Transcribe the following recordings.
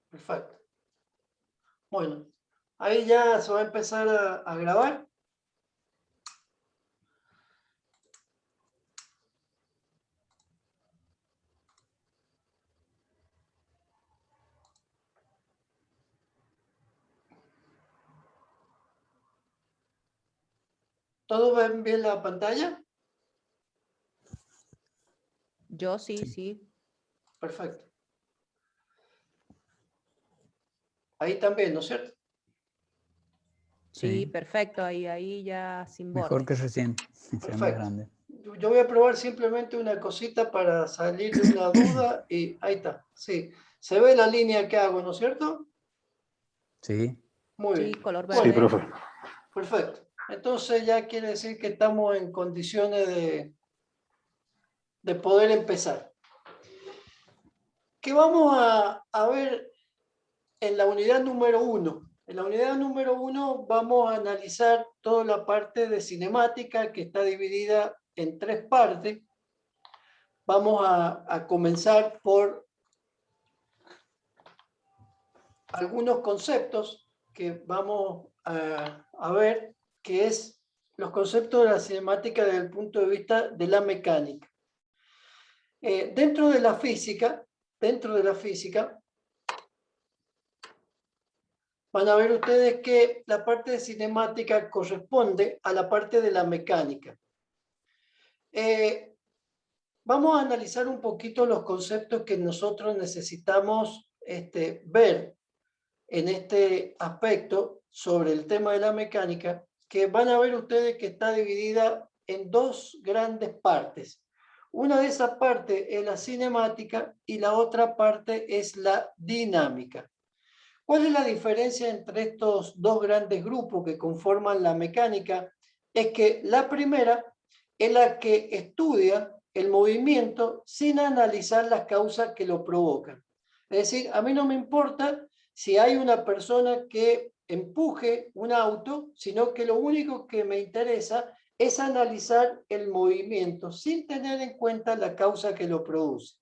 Perfecto. Bueno, ahí ya se va a empezar a grabar. ¿Todos ven bien la pantalla? Yo sí. Perfecto. Ahí también, ¿no es cierto? Sí, perfecto. Ahí ya sin Mejor que bordes. recién. Se ve más Perfecto. grande. Yo voy a probar simplemente una cosita para salir de una duda y ahí está. Sí, se ve la línea que hago, ¿no es cierto? Sí. Muy Sí, bien. color Bueno, Sí, verde. profe. perfecto. Entonces ya quiere decir que estamos en condiciones de poder empezar. ¿Qué vamos a ver en la unidad número 1? En la unidad número 1 vamos a analizar toda la parte de cinemática que está dividida en 3 partes. Vamos a comenzar por algunos conceptos que vamos a ver, que es los conceptos de la cinemática desde el punto de vista de la mecánica. Dentro de la física, van a ver ustedes que la parte de cinemática corresponde a la parte de la mecánica. Vamos a analizar un poquito los conceptos que nosotros necesitamos ver en este aspecto sobre el tema de la mecánica, que van a ver ustedes que está dividida en 2 grandes partes. Una de esas partes es la cinemática y la otra parte es la dinámica. ¿Cuál es la diferencia entre estos 2 grandes grupos que conforman la mecánica? Es que la primera es la que estudia el movimiento sin analizar las causas que lo provocan. Es decir, a mí no me importa si hay una persona que empuje un auto, sino que lo único que me interesa es analizar el movimiento sin tener en cuenta la causa que lo produce.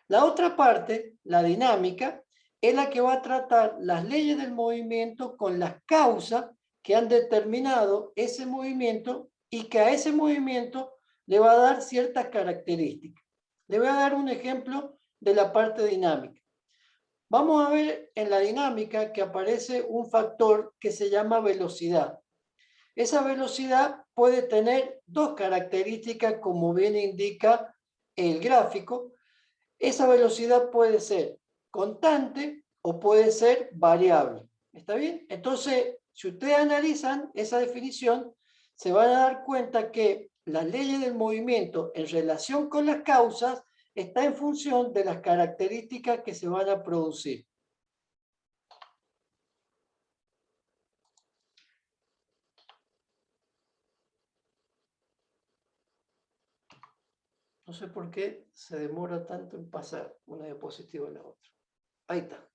La otra parte, la dinámica, es la que va a tratar las leyes del movimiento con las causas que han determinado ese movimiento y que a ese movimiento le va a dar ciertas características. Le voy a dar un ejemplo de la parte dinámica. Vamos a ver en la dinámica que aparece un factor que se llama velocidad. Esa velocidad puede tener 2 características, como bien indica el gráfico. Esa velocidad puede ser constante o puede ser variable. ¿Está bien? Entonces, si ustedes analizan esa definición, se van a dar cuenta que las leyes del movimiento en relación con las causas está en función de las características que se van a producir. No sé por qué se demora tanto en pasar una diapositiva a la otra. Ahí está.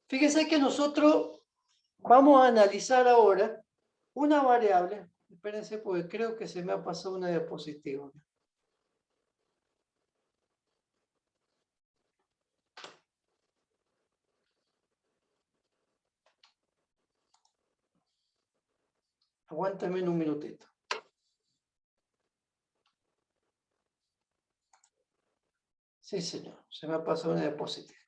Fíjense que nosotros vamos a analizar ahora una variable. Espérense porque creo que se me ha pasado una diapositiva. Aguántame un minutito. Sí, señor, se me ha pasado una diapositiva.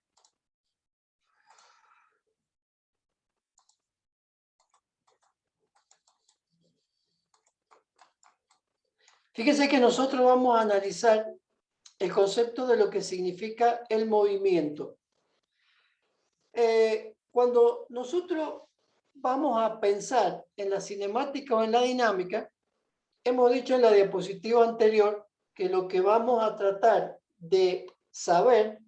Fíjense que nosotros vamos a analizar el concepto de lo que significa el movimiento. Cuando nosotros vamos a pensar en la cinemática o en la dinámica, hemos dicho en la diapositiva anterior que lo que vamos a tratar de saber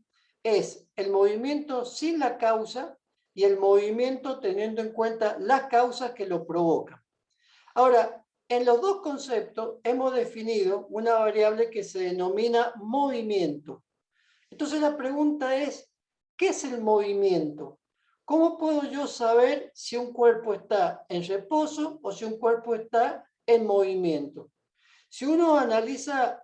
es el movimiento sin la causa y el movimiento teniendo en cuenta las causas que lo provocan. Ahora, en los 2 conceptos hemos definido una variable que se denomina movimiento. Entonces la pregunta es, ¿qué es el movimiento? ¿Cómo puedo yo saber si un cuerpo está en reposo o si un cuerpo está en movimiento? Si uno analiza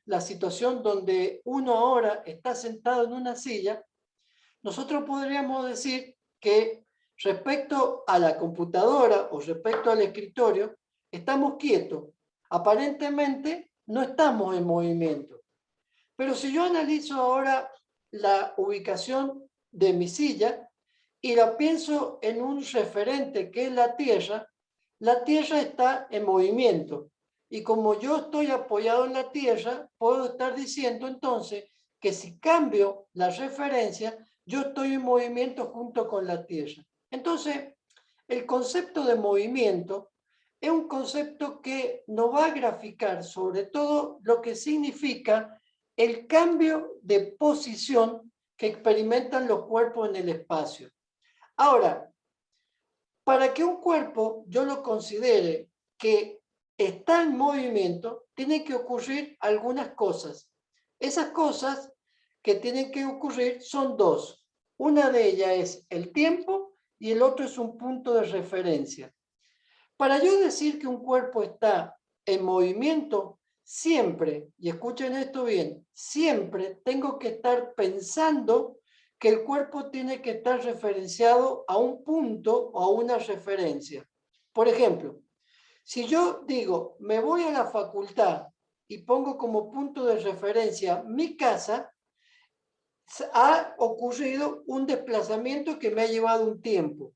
la situación donde uno ahora está sentado en una silla, nosotros podríamos decir que respecto a la computadora o respecto al escritorio, estamos quietos. Aparentemente no estamos en movimiento. Pero si yo analizo ahora la ubicación de mi silla y la pienso en un referente que es la Tierra está en movimiento. Y como yo estoy apoyado en la Tierra, puedo estar diciendo entonces que si cambio la referencia, yo estoy en movimiento junto con la Tierra. Entonces, el concepto de movimiento es un concepto que nos va a graficar sobre todo lo que significa el cambio de posición que experimentan los cuerpos en el espacio. Ahora, para que un cuerpo yo lo considere que está en movimiento, tiene que ocurrir algunas cosas. Esas cosas que tienen que ocurrir son dos. Una de ellas es el tiempo y el otro es un punto de referencia. Para yo decir que un cuerpo está en movimiento, siempre, y escuchen esto bien, siempre tengo que estar pensando que el cuerpo tiene que estar referenciado a un punto o a una referencia. Por ejemplo, si yo digo, me voy a la facultad y pongo como punto de referencia mi casa, ha ocurrido un desplazamiento que me ha llevado un tiempo.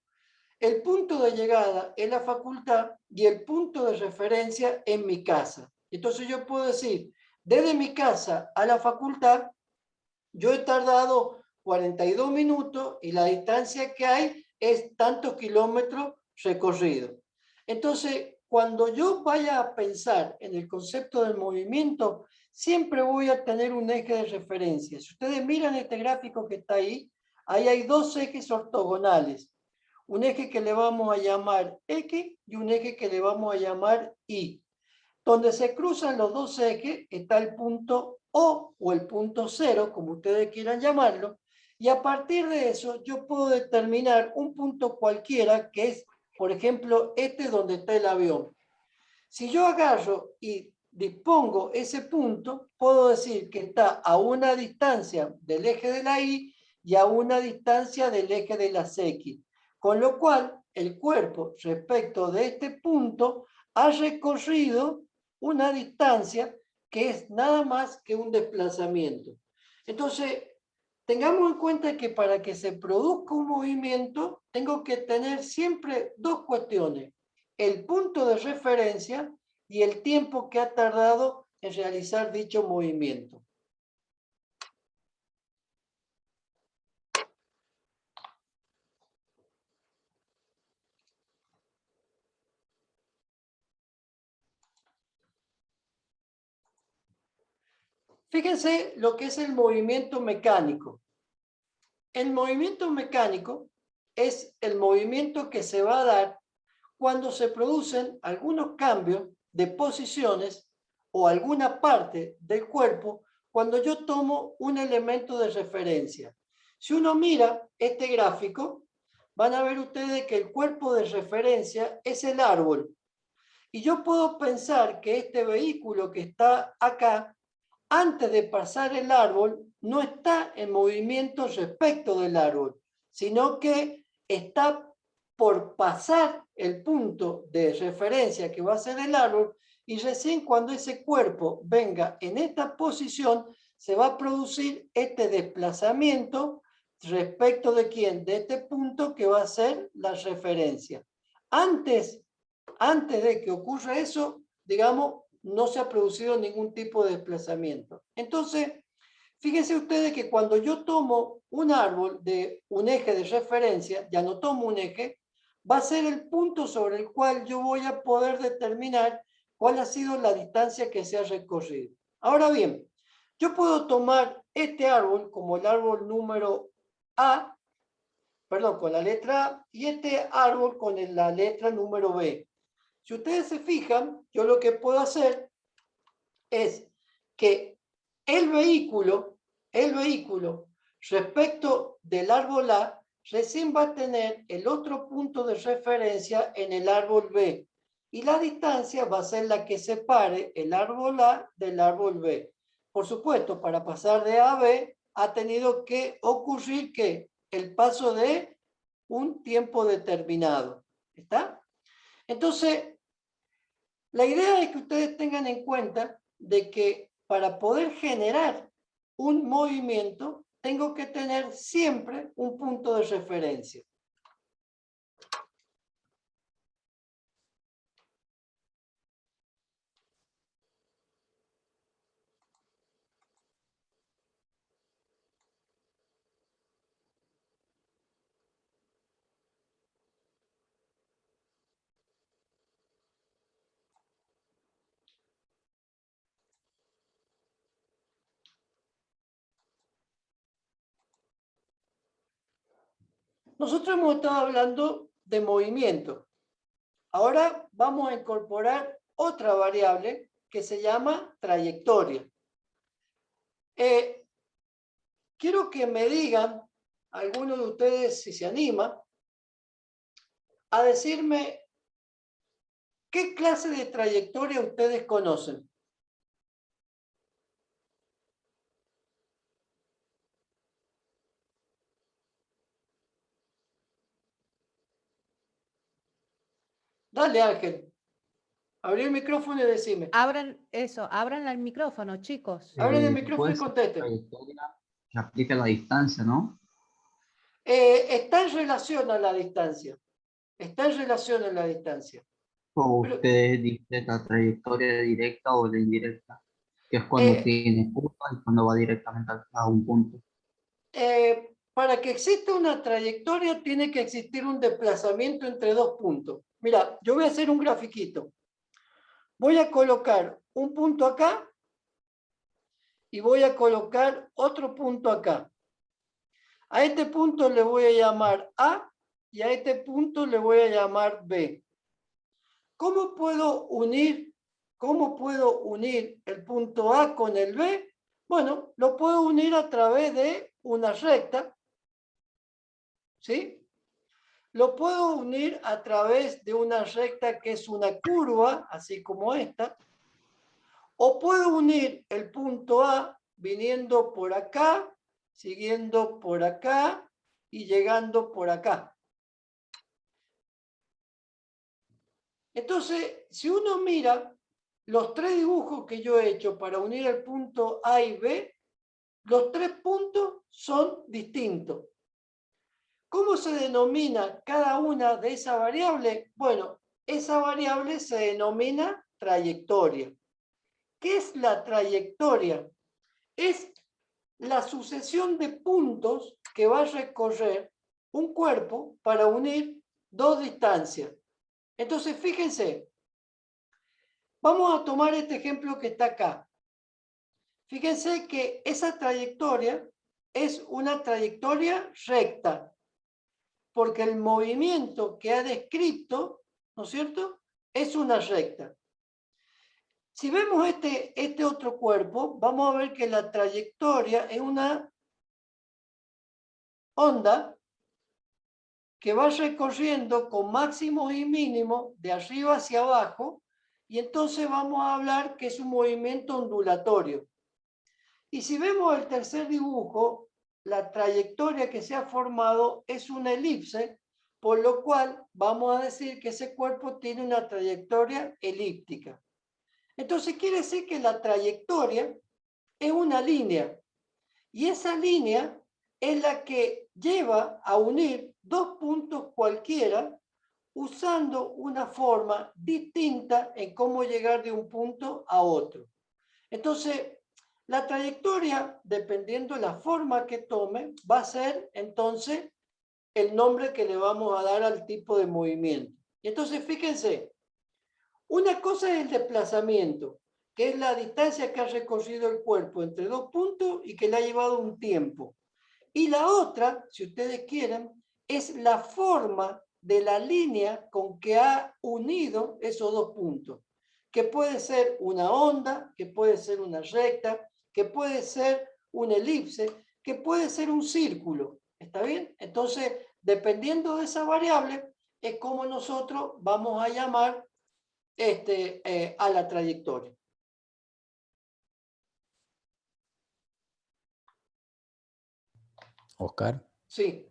El punto de llegada es la facultad y el punto de referencia es mi casa. Entonces yo puedo decir, desde mi casa a la facultad, yo he tardado 42 minutos y la distancia que hay es tantos kilómetros recorridos. Entonces, cuando yo vaya a pensar en el concepto del movimiento, siempre voy a tener un eje de referencia. Si ustedes miran este gráfico que está ahí, ahí hay dos ejes ortogonales. Un eje que le vamos a llamar X y un eje que le vamos a llamar Y. Donde se cruzan los dos ejes está el punto O el punto cero, como ustedes quieran llamarlo, y a partir de eso yo puedo determinar un punto cualquiera que es, por ejemplo, este donde está el avión. Si yo agarro y dispongo ese punto, puedo decir que está a una distancia del eje de la Y y a una distancia del eje de las X. Con lo cual, el cuerpo respecto de este punto ha recorrido una distancia que es nada más que un desplazamiento. Entonces, tengamos en cuenta que para que se produzca un movimiento, tengo que tener siempre dos cuestiones: el punto de referencia y el tiempo que ha tardado en realizar dicho movimiento. Fíjense lo que es el movimiento mecánico. El movimiento mecánico es el movimiento que se va a dar cuando se producen algunos cambios de posiciones o alguna parte del cuerpo cuando yo tomo un elemento de referencia. Si uno mira este gráfico, van a ver ustedes que el cuerpo de referencia es el árbol. Y yo puedo pensar que este vehículo que está acá, antes de pasar el árbol, no está en movimiento respecto del árbol, sino que está por pasar el punto de referencia que va a ser el árbol, y recién cuando ese cuerpo venga en esta posición, se va a producir este desplazamiento respecto de quién, de este punto que va a ser la referencia. Antes de que ocurra eso, digamos, no se ha producido ningún tipo de desplazamiento. Entonces, fíjense ustedes que cuando yo tomo un árbol de un eje de referencia, ya no tomo un eje, va a ser el punto sobre el cual yo voy a poder determinar cuál ha sido la distancia que se ha recorrido. Ahora bien, yo puedo tomar este árbol como el árbol número A, perdón, con la letra A, y este árbol con la letra número B. Si ustedes se fijan, yo lo que puedo hacer es que el vehículo respecto del árbol A, recién va a tener el otro punto de referencia en el árbol B. y la distancia va a ser la que separe el árbol A del árbol B. Por supuesto, para pasar de A a B ha tenido que ocurrir que el paso de un tiempo determinado. ¿Está? Entonces, la idea es que ustedes tengan en cuenta de que para poder generar un movimiento, tengo que tener siempre un punto de referencia. Nosotros hemos estado hablando de movimiento. Ahora vamos a incorporar otra variable que se llama trayectoria. Quiero que me digan, algunos de ustedes, si se anima, a decirme qué clase de trayectoria ustedes conocen. Dale, Ángel. Abrí el micrófono y decime. Abran eso, abran el micrófono, chicos. Abren el micrófono Puede y ser contesten. trayectoria que aplique la distancia, ¿no? Está en relación a la distancia. Está en relación a la distancia. O Pero, usted dice la trayectoria directa o la indirecta, que es cuando Eh, tiene curva y cuando va directamente a un punto. para que exista una trayectoria tiene que existir un desplazamiento entre dos puntos. Mira, yo voy a hacer un grafiquito. Voy a colocar un punto acá y voy a colocar otro punto acá. A este punto le voy a llamar A y a este punto le voy a llamar B. ¿Cómo puedo unir el punto A con el B? Bueno, lo puedo unir a través de una recta, ¿sí? Lo puedo unir a través de una recta que es una curva, así como esta, o puedo unir el punto A viniendo por acá, siguiendo por acá y llegando por acá. Entonces, si uno mira los tres dibujos que yo he hecho para unir el punto A y B, los tres puntos son distintos. ¿Cómo se denomina cada una de esas variables? Bueno, esa variable se denomina trayectoria. ¿Qué es la trayectoria? Es la sucesión de puntos que va a recorrer un cuerpo para unir dos distancias. Entonces, fíjense, vamos a tomar este ejemplo que está acá. Fíjense que esa trayectoria es una trayectoria recta, porque el movimiento que ha descrito, ¿no es cierto?, es una recta. Si vemos este otro cuerpo, vamos a ver que la trayectoria es una onda que va recorriendo con máximos y mínimos de arriba hacia abajo, y entonces vamos a hablar que es un movimiento ondulatorio. Y si vemos el tercer dibujo, la trayectoria que se ha formado es una elipse, por lo cual vamos a decir que ese cuerpo tiene una trayectoria elíptica. Entonces quiere decir que la trayectoria es una línea, y esa línea es la que lleva a unir dos puntos cualquiera usando una forma distinta en cómo llegar de un punto a otro. Entonces, la trayectoria, dependiendo de la forma que tome, va a ser entonces el nombre que le vamos a dar al tipo de movimiento. Y entonces, fíjense, una cosa es el desplazamiento, que es la distancia que ha recorrido el cuerpo entre dos puntos y que le ha llevado un tiempo. Y la otra, si ustedes quieren, es la forma de la línea con que ha unido esos dos puntos, que puede ser una onda, que puede ser una recta, que puede ser una elipse, que puede ser un círculo. ¿Está bien? Entonces, dependiendo de esa variable, es como nosotros vamos a llamar a la trayectoria. Oscar. Sí.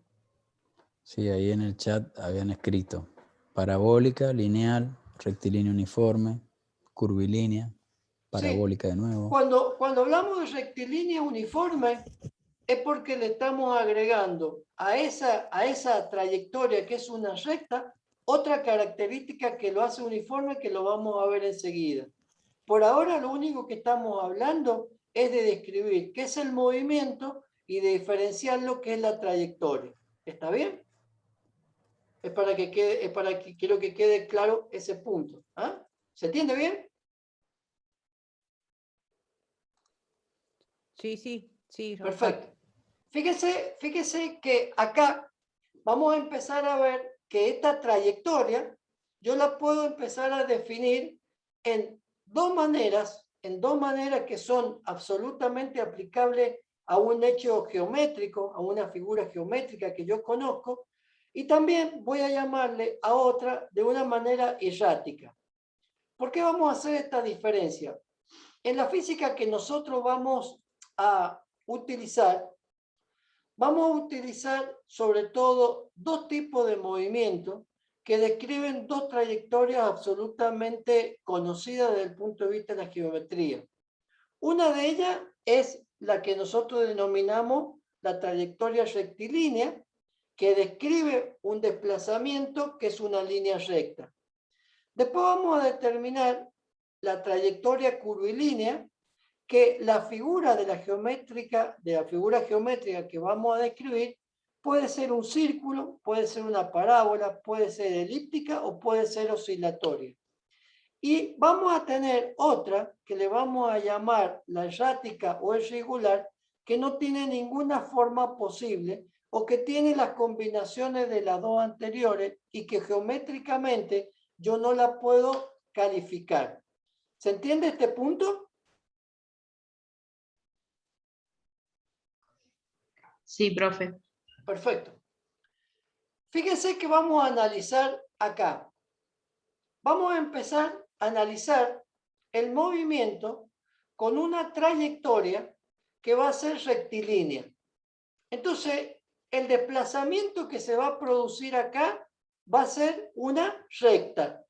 Sí, ahí en el chat habían escrito parabólica, lineal, rectilínea uniforme, curvilínea, parabólica de nuevo. Cuando hablamos de rectilínea uniforme, es porque le estamos agregando a esa trayectoria que es una recta, otra característica que lo hace uniforme, que lo vamos a ver enseguida. Por ahora lo único que estamos hablando es de describir qué es el movimiento y de diferenciar lo que es la trayectoria. ¿Está bien? Es para que quiero que quede claro ese punto. ¿Ah? ¿Se entiende bien? Sí, sí, sí. Perfecto. Fíjese que acá vamos a empezar a ver que esta trayectoria yo la puedo empezar a definir en dos maneras que son absolutamente aplicables a un hecho geométrico, a una figura geométrica que yo conozco, y también voy a llamarle a otra de una manera errática. ¿Por qué vamos a hacer esta diferencia? En la física que nosotros vamos a utilizar sobre todo dos tipos de movimientos que describen dos trayectorias absolutamente conocidas desde el punto de vista de la geometría. Una de ellas es la que nosotros denominamos la trayectoria rectilínea, que describe un desplazamiento que es una línea recta. Después vamos a determinar la trayectoria curvilínea, que la figura geométrica que vamos a describir puede ser un círculo, puede ser una parábola, puede ser elíptica o puede ser oscilatoria. Y vamos a tener otra que le vamos a llamar la errática o irregular, que no tiene ninguna forma posible o que tiene las combinaciones de las dos anteriores y que geométricamente yo no la puedo calificar. ¿Se entiende este punto? Sí, profe. Perfecto. Fíjense que vamos a analizar acá. Vamos a empezar a analizar el movimiento con una trayectoria que va a ser rectilínea. Entonces, el desplazamiento que se va a producir acá va a ser una recta.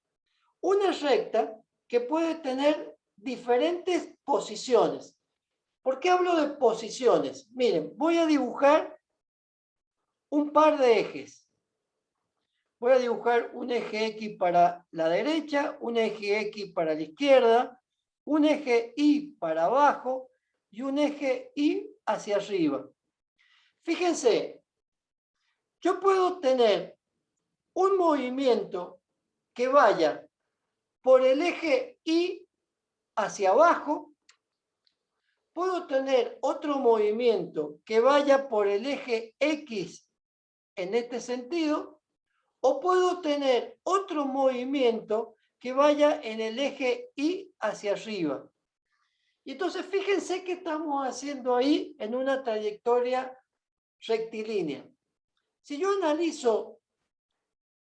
Una recta que puede tener diferentes posiciones. ¿Por qué hablo de posiciones? Miren, voy a dibujar un par de ejes. Voy a dibujar un eje X para la derecha, un eje X para la izquierda, un eje Y para abajo y un eje Y hacia arriba. Fíjense, yo puedo tener un movimiento que vaya por el eje Y hacia abajo. Puedo tener otro movimiento que vaya por el eje X en este sentido, o puedo tener otro movimiento que vaya en el eje Y hacia arriba. Y entonces fíjense que estamos haciendo ahí en una trayectoria rectilínea. Si yo analizo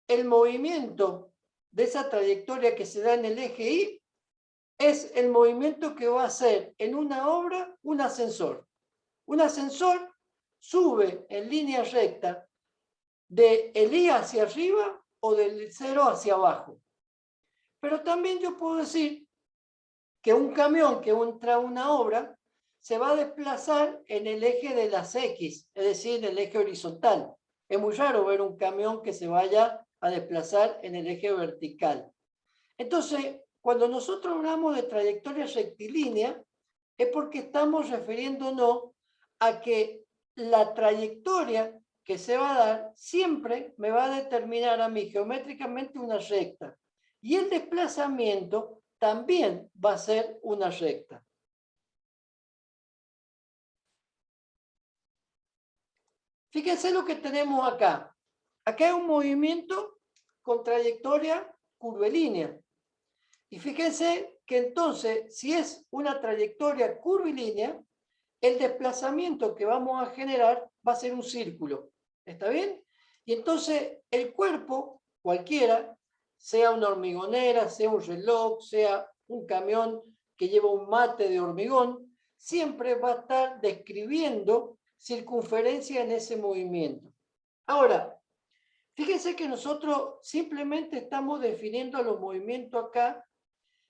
el movimiento de esa trayectoria que se da en el eje Y, es el movimiento que va a hacer en una obra un ascensor. Un ascensor sube en línea recta del Y hacia arriba o del 0 hacia abajo. Pero también yo puedo decir que un camión que entra a una obra se va a desplazar en el eje de las X, es decir, en el eje horizontal. Es muy raro ver un camión que se vaya a desplazar en el eje vertical. Entonces, cuando nosotros hablamos de trayectoria rectilínea, es porque estamos refiriéndonos a que la trayectoria que se va a dar siempre me va a determinar a mí geométricamente una recta. Y el desplazamiento también va a ser una recta. Fíjense lo que tenemos acá. Acá hay un movimiento con trayectoria curvilínea. Y fíjense que entonces, si es una trayectoria curvilínea, el desplazamiento que vamos a generar va a ser un círculo. ¿Está bien? Y entonces el cuerpo, cualquiera, sea una hormigonera, sea un reloj, sea un camión que lleva un mate de hormigón, siempre va a estar describiendo circunferencia en ese movimiento. Ahora, fíjense que nosotros simplemente estamos definiendo los movimientos acá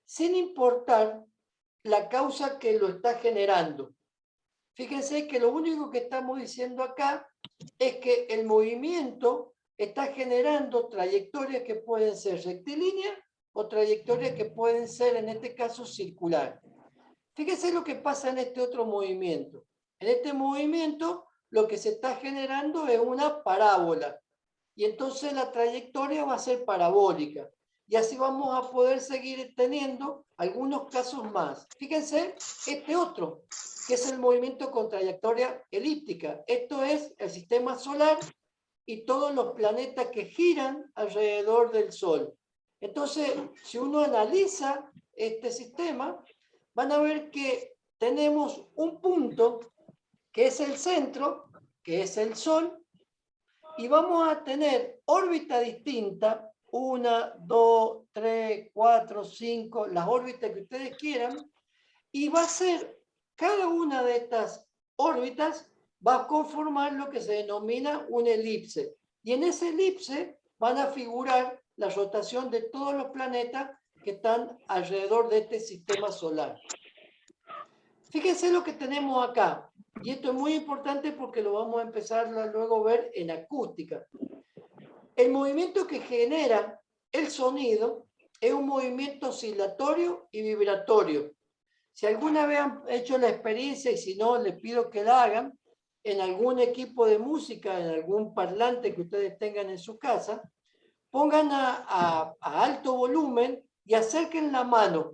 sin importar la causa que lo está generando. Fíjense que lo único que estamos diciendo acá es que el movimiento está generando trayectorias que pueden ser rectilíneas o trayectorias que pueden ser, en este caso, circulares. Fíjense lo que pasa en este otro movimiento. En este movimiento lo que se está generando es una parábola. Y entonces la trayectoria va a ser parabólica. Y así vamos a poder seguir teniendo algunos casos más. Fíjense este otro, que es el movimiento con trayectoria elíptica. Esto es el sistema solar y todos los planetas que giran alrededor del Sol. Entonces, si uno analiza este sistema, van a ver que tenemos un punto que es el centro, que es el Sol, y vamos a tener órbita distinta, 1, 2, 3, 4, 5, las órbitas que ustedes quieran, y va a ser, cada una de estas órbitas va a conformar lo que se denomina una elipse. Y en esa elipse van a figurar la rotación de todos los planetas que están alrededor de este sistema solar. Fíjense lo que tenemos acá. Y esto es muy importante porque lo vamos a empezar luego a ver en acústica. El movimiento que genera el sonido es un movimiento oscilatorio y vibratorio. Si alguna vez han hecho la experiencia, y si no, les pido que la hagan, en algún equipo de música, en algún parlante que ustedes tengan en su casa, pongan a alto volumen y acerquen la mano.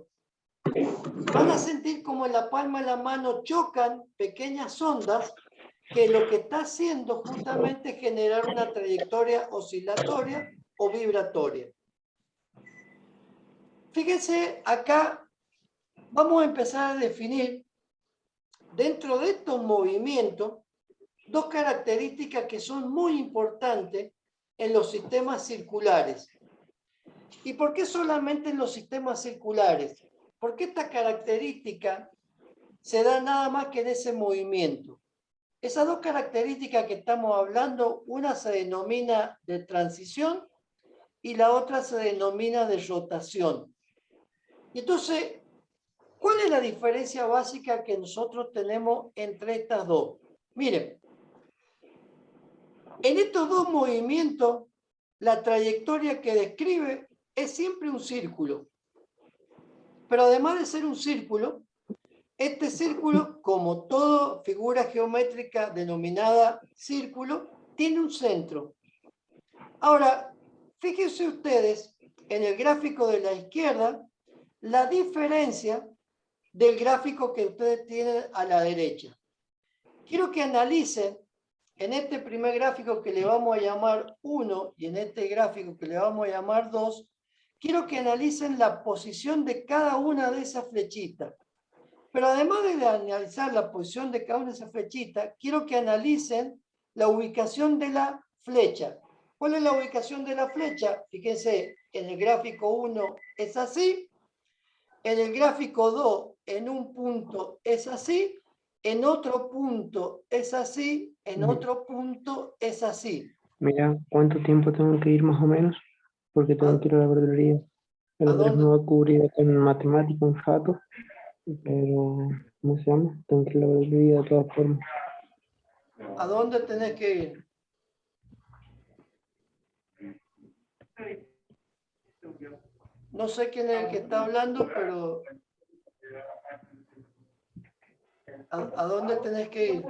Van a sentir como en la palma de la mano chocan pequeñas ondas que lo que está haciendo justamente es generar una trayectoria oscilatoria o vibratoria. Fíjense acá, vamos a empezar a definir dentro de estos movimientos dos características que son muy importantes en los sistemas circulares. ¿Y por qué solamente en los sistemas circulares? Porque esta característica se da nada más que en ese movimiento. Esas dos características que estamos hablando, una se denomina de transición y la otra se denomina de rotación. Y entonces, ¿cuál es la diferencia básica que nosotros tenemos entre estas dos? Miren, en estos dos movimientos, la trayectoria que describe es siempre un círculo. Pero además de ser un círculo, este círculo, como toda figura geométrica denominada círculo, tiene un centro. Ahora, fíjense ustedes en el gráfico de la izquierda, la diferencia del gráfico que ustedes tienen a la derecha. Quiero que analicen en este primer gráfico que le vamos a llamar 1 y en este gráfico que le vamos a llamar 2, quiero que analicen la posición de cada una de esas flechitas. Pero además de analizar la posición de cada una de esas flechitas, quiero que analicen la ubicación de la flecha. ¿Cuál es la ubicación de la flecha? Fíjense, en el gráfico 1 es así, en el gráfico 2 en un punto es así, en otro punto es así, en otro punto es así. Mira, ¿cuánto tiempo tengo que ir más o menos? Porque tengo que ir a la verdulería. El ¿A Andrés dónde? me va a cubrir con matemática un rato, pero ¿cómo se llama? Tengo que ir a la verdulería de todas formas. ¿A dónde tenés que ir? No sé quién es el que está hablando, pero ¿a dónde tenés que ir?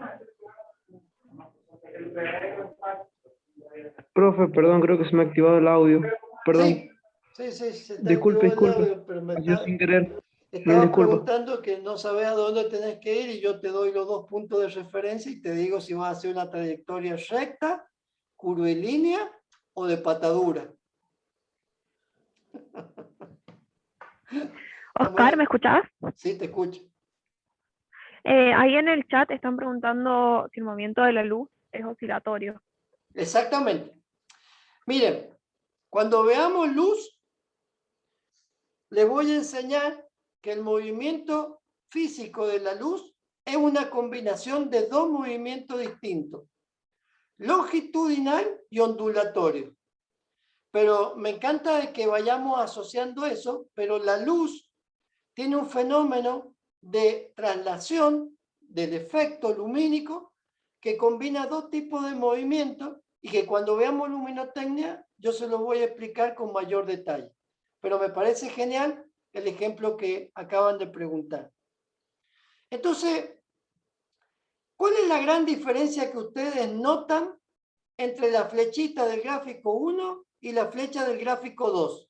Profe, perdón, creo que se me ha activado el audio. Perdón, Sí, se te disculpe, activó el disculpe. audio, pero me Yo sin querer. estaba disculpa. preguntando que no sabes a dónde tenés que ir y yo te doy los dos puntos de referencia y te digo si vas a hacer una trayectoria recta, curvilínea o de patadura. Oscar, ¿me escuchás? Sí, te escucho. Ahí en el chat están preguntando si el movimiento de la luz es oscilatorio. Exactamente. Miren, cuando veamos luz, les voy a enseñar que el movimiento físico de la luz es una combinación de dos movimientos distintos, longitudinal y ondulatorio. Pero me encanta de que vayamos asociando eso, pero la luz tiene un fenómeno de traslación del efecto lumínico que combina dos tipos de movimientos y que cuando veamos luminotecnia yo se lo voy a explicar con mayor detalle. Pero me parece genial el ejemplo que acaban de preguntar. Entonces, ¿cuál es la gran diferencia que ustedes notan entre la flechita del gráfico 1 y la flecha del gráfico 2?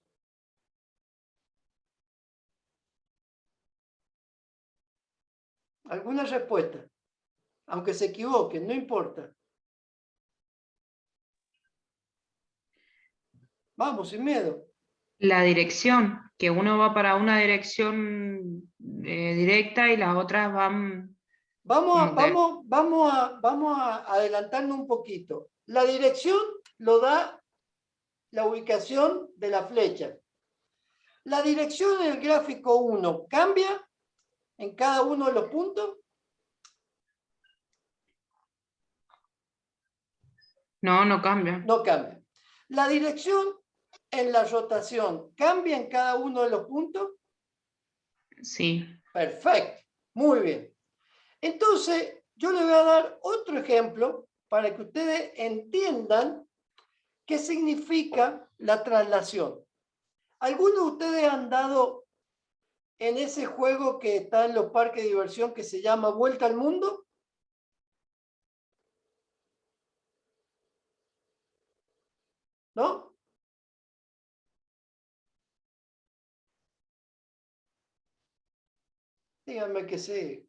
¿Alguna respuesta? Aunque se equivoquen, no importa. Vamos, sin miedo. La dirección, que uno va para una dirección directa y las otras van... Vamos a adelantarnos un poquito. La dirección lo da la ubicación de la flecha. La dirección del gráfico 1 cambia en cada uno de los puntos. No, no cambia. No cambia. La dirección en la rotación cambia en cada uno de los puntos. Sí. Perfecto. Muy bien. Entonces, yo les voy a dar otro ejemplo para que ustedes entiendan qué significa la traslación. ¿Algunos de ustedes han dado en ese juego que está en los parques de diversión que se llama Vuelta al Mundo? ¿No? Díganme que sí.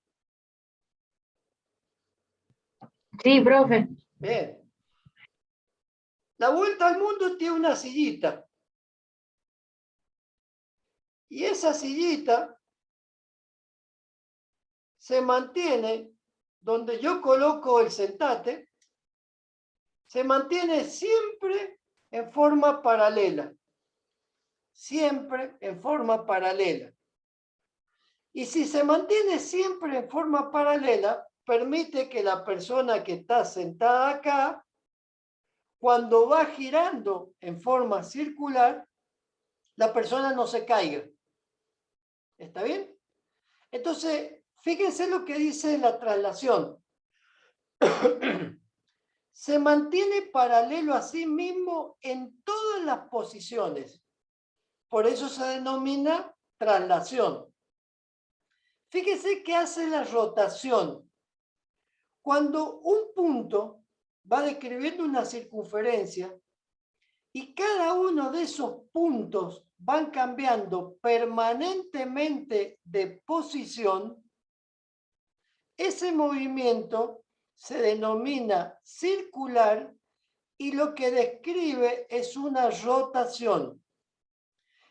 Sí, profe. Bien. La Vuelta al Mundo tiene una sillita. Y esa sillita se mantiene donde yo coloco el sentate, se mantiene siempre en forma paralela. Siempre en forma paralela. Y si se mantiene siempre en forma paralela, permite que la persona que está sentada acá, cuando va girando en forma circular, la persona no se caiga. ¿Está bien? Entonces, fíjense lo que dice la traslación. Se mantiene paralelo a sí mismo en todas las posiciones. Por eso se denomina traslación. Fíjense que hace la rotación. Cuando un punto va describiendo una circunferencia y cada uno de esos puntos van cambiando permanentemente de posición, ese movimiento se denomina circular y lo que describe es una rotación.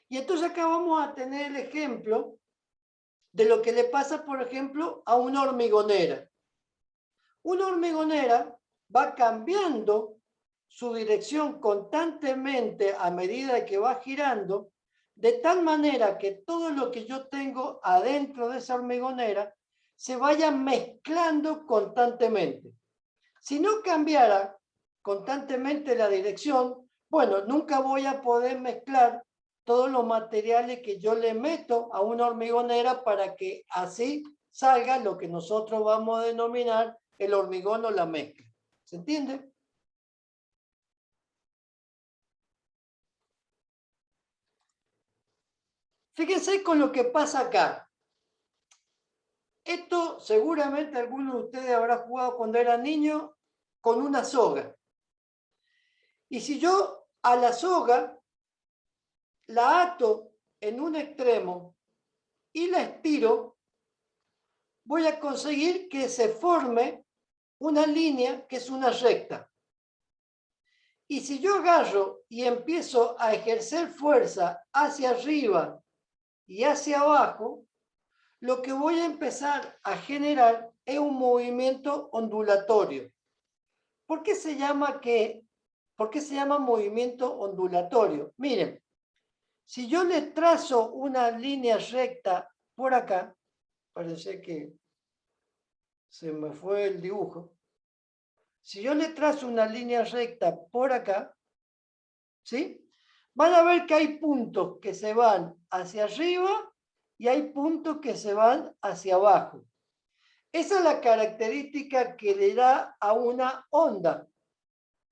Y entonces acá vamos a tener el ejemplo de lo que le pasa, por ejemplo, a una hormigonera. Una hormigonera va cambiando su dirección constantemente a medida que va girando, de tal manera que todo lo que yo tengo adentro de esa hormigonera se vaya mezclando constantemente. Si no cambiara constantemente la dirección, bueno, nunca voy a poder mezclar todos los materiales que yo le meto a una hormigonera para que así salga lo que nosotros vamos a denominar el hormigón o la mezcla. ¿Se entiende? Fíjense con lo que pasa acá. Esto seguramente algunos de ustedes habrán jugado cuando era niño con una soga. Y si yo a la soga la ato en un extremo y la estiro, voy a conseguir que se forme una línea que es una recta. Y si yo agarro y empiezo a ejercer fuerza hacia arriba y hacia abajo, lo que voy a empezar a generar es un movimiento ondulatorio. ¿Por qué se llama movimiento ondulatorio? Miren, Si yo le trazo una línea recta por acá, parece que se me fue el dibujo. Si yo le trazo una línea recta por acá, ¿sí? Van a ver que hay puntos que se van hacia arriba y hay puntos que se van hacia abajo. Esa es la característica que le da a una onda.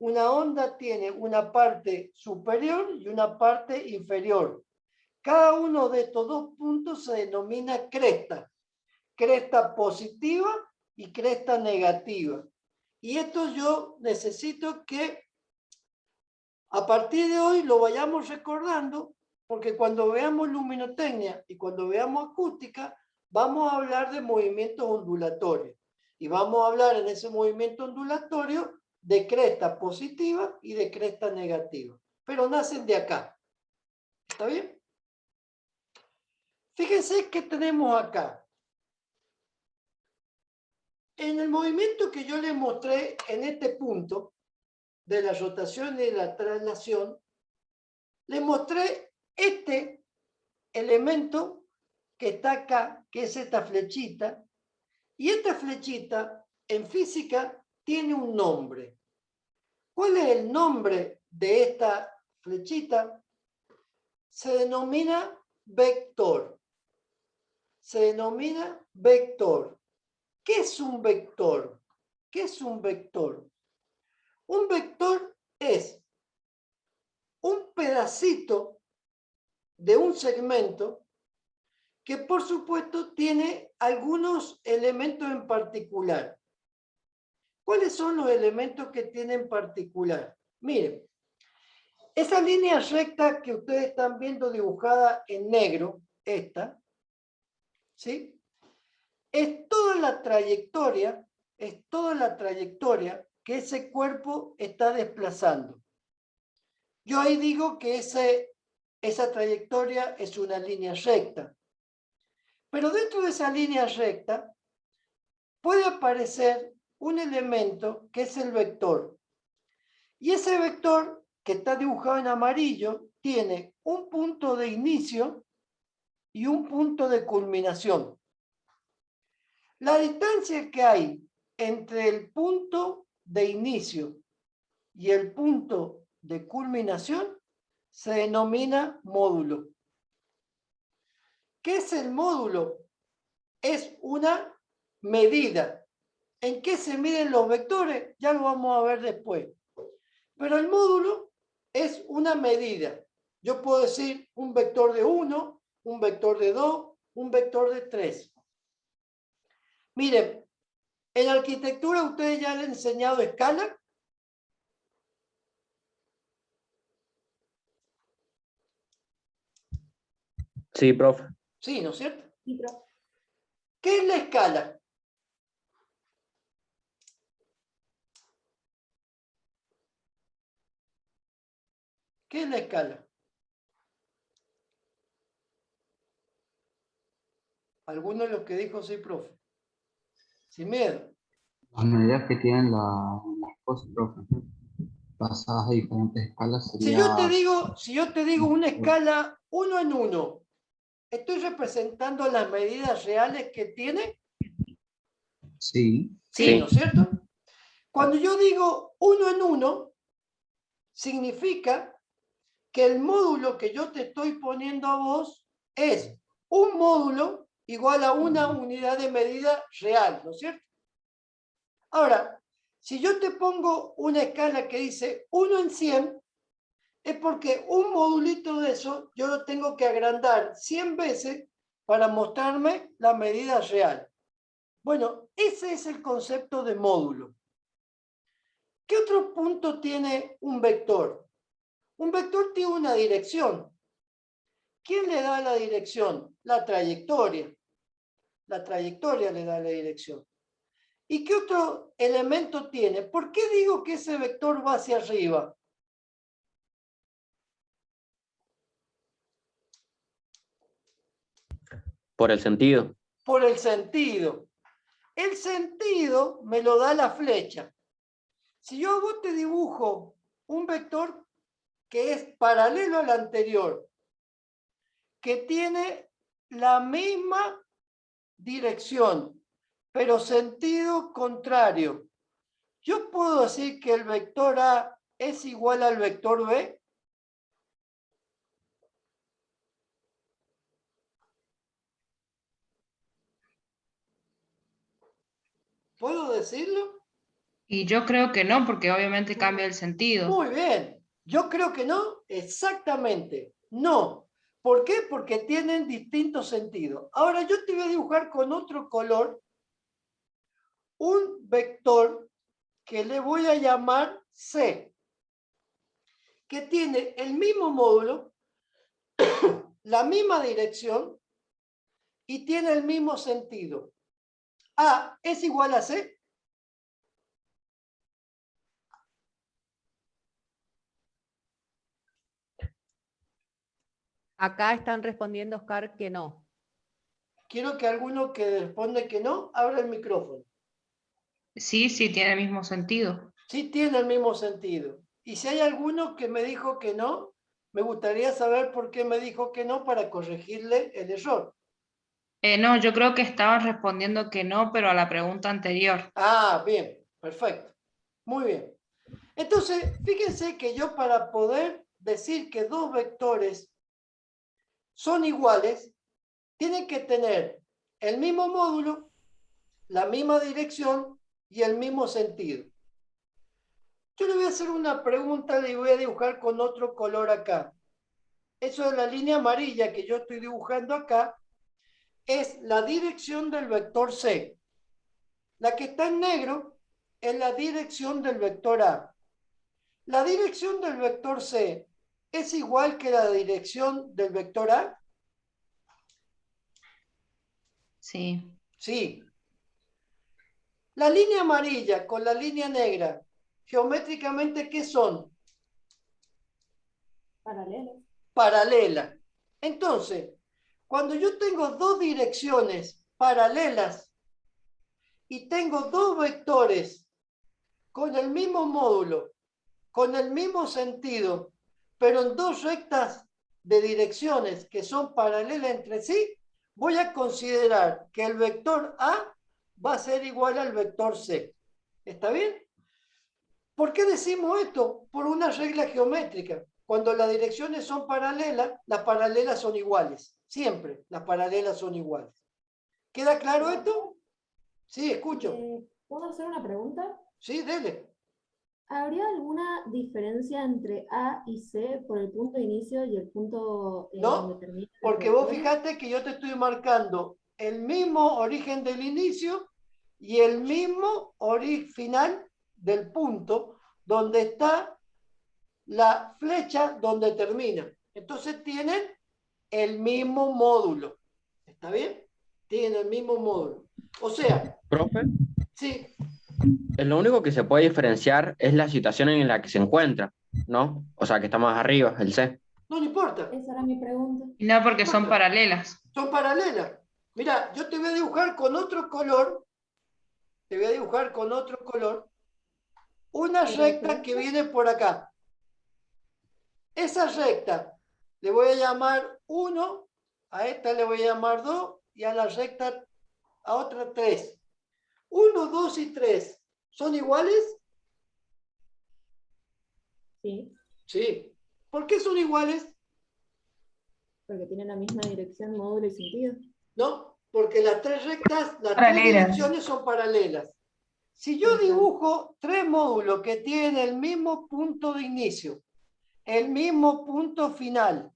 Una onda tiene una parte superior y una parte inferior. Cada uno de estos dos puntos se denomina cresta. Cresta positiva y cresta negativa. Y esto yo necesito que a partir de hoy lo vayamos recordando, porque cuando veamos luminotecnia y cuando veamos acústica, vamos a hablar de movimientos ondulatorios. Y vamos a hablar en ese movimiento ondulatorio de cresta positiva y de cresta negativa. Pero nacen de acá. ¿Está bien? Fíjense qué tenemos acá. En el movimiento que yo les mostré en este punto, de la rotación y de la traslación, les mostré este elemento que está acá, que es esta flechita, y esta flechita en física tiene un nombre. ¿Cuál es el nombre de esta flechita? Se denomina vector. Se denomina vector. ¿Qué es un vector? ¿Qué es un vector? Un vector es un pedacito de un segmento que por supuesto tiene algunos elementos en particular. ¿Cuáles son los elementos que tiene en particular? Miren, esa línea recta que ustedes están viendo dibujada en negro, esta, ¿sí? Es toda la trayectoria que ese cuerpo está desplazando. Yo ahí digo que esa trayectoria es una línea recta. Pero dentro de esa línea recta puede aparecer un elemento que es el vector. Y ese vector que está dibujado en amarillo tiene un punto de inicio y un punto de culminación. La distancia que hay entre el punto de inicio y el punto de culminación se denomina módulo. ¿Qué es el módulo? Es una medida. ¿En qué se miden los vectores? Ya lo vamos a ver después. Pero el módulo es una medida. Yo puedo decir un vector de 1, un vector de 2, un vector de 3. Miren, en arquitectura ustedes ya han enseñado escala. Sí, profe. Sí, ¿no es cierto? Sí, profe. ¿Qué es la escala? ¿Qué es la escala? Alguno de los que dijo sí, profe. Sin miedo. Las medidas que tienen las cosas, profe, pasadas a diferentes escalas Si sería... yo te digo una escala 1 en 1, ¿estoy representando las medidas reales que tiene? Sí. Sí, ¿no es cierto? Cuando yo digo 1 en 1, significa que el módulo que yo te estoy poniendo a vos es un módulo igual a una unidad de medida real, ¿no es cierto? Ahora, si yo te pongo una escala que dice 1 en 100, es porque un modulito de eso yo lo tengo que agrandar 100 veces para mostrarme la medida real. Bueno, ese es el concepto de módulo. ¿Qué otro punto tiene un vector? Un vector tiene una dirección. ¿Quién le da la dirección? La trayectoria. La trayectoria le da la dirección. ¿Y qué otro elemento tiene? ¿Por qué digo que ese vector va hacia arriba? Por el sentido. Por el sentido. El sentido me lo da la flecha. Si yo a vos te dibujo un vector que es paralelo al anterior que tiene la misma dirección, pero sentido contrario. ¿Yo puedo decir que el vector A es igual al vector B? ¿Puedo decirlo? Y yo creo que no, porque obviamente cambia el sentido. Muy bien. Yo creo que no, exactamente. No. ¿Por qué? Porque tienen distintos sentidos. Ahora yo te voy a dibujar con otro color un vector que le voy a llamar C, que tiene el mismo módulo, la misma dirección y tiene el mismo sentido. A es igual a C. Acá están respondiendo, Oscar, que no. Quiero que alguno que responde que no, abra el micrófono. Sí, sí, tiene el mismo sentido. Sí tiene el mismo sentido. Y si hay alguno que me dijo que no, me gustaría saber por qué me dijo que no para corregirle el error. No, yo creo que estaban respondiendo que no, pero a la pregunta anterior. Ah, bien, perfecto. Muy bien. Entonces, fíjense que yo para poder decir que dos vectores son iguales, tienen que tener el mismo módulo, la misma dirección y el mismo sentido. Yo le voy a hacer una pregunta, le voy a dibujar con otro color acá. Eso es la línea amarilla que yo estoy dibujando acá, es la dirección del vector C. La que está en negro es la dirección del vector A. La dirección del vector C es igual que la dirección del vector A. Sí. Sí. La línea amarilla con la línea negra, geométricamente, ¿qué son? Paralelas. Paralela. Entonces, cuando yo tengo dos direcciones paralelas y tengo dos vectores con el mismo módulo, con el mismo sentido, pero en dos rectas de direcciones que son paralelas entre sí, voy a considerar que el vector A va a ser igual al vector C. ¿Está bien? ¿Por qué decimos esto? Por una regla geométrica. Cuando las direcciones son paralelas, las paralelas son iguales. Siempre las paralelas son iguales. ¿Queda claro esto? Sí, escucho. ¿Puedo hacer una pregunta? Sí, dele. ¿Habría alguna diferencia entre A y C por el punto de inicio y el punto No, donde termina? porque vos fijate que yo te estoy marcando el mismo origen del inicio y el mismo origen final del punto donde está la flecha donde termina. Entonces tienen el mismo módulo. ¿Está bien? Tienen el mismo módulo. O sea, Profe, sí, lo único que se puede diferenciar es la situación en la que se encuentra, ¿no? O sea, que está más arriba, el C. no importa. Esa era mi pregunta. Y no, porque son paralelas. Son paralelas. Mira, yo te voy a dibujar con otro color. Te voy a dibujar con otro color. Una recta que viene por acá. Esa recta le voy a llamar 1, a esta le voy a llamar 2 y a la recta a otra 3. 1, 2 y 3. ¿Son iguales? Sí, Sí. ¿Por qué son iguales? porque tienen la misma dirección, módulo y sentido. No, porque las tres rectas, las tres Paralelas. direcciones son paralelas. Si yo dibujo tres módulos que tienen el mismo punto de inicio, el mismo punto final,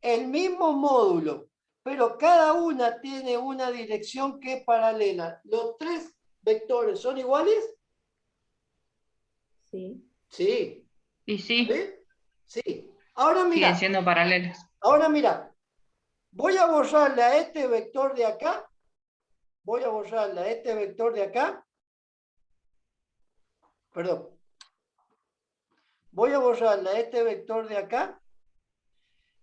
el mismo módulo, pero cada una tiene una dirección que es paralela, ¿los tres vectores son iguales? Sí. Sí. Y sí, ¿Sí? Sí. Ahora siguen mira, siendo paralelas. voy a borrarle a este vector de acá, voy a borrarle a este vector de acá, perdón, voy a borrarle a este vector de acá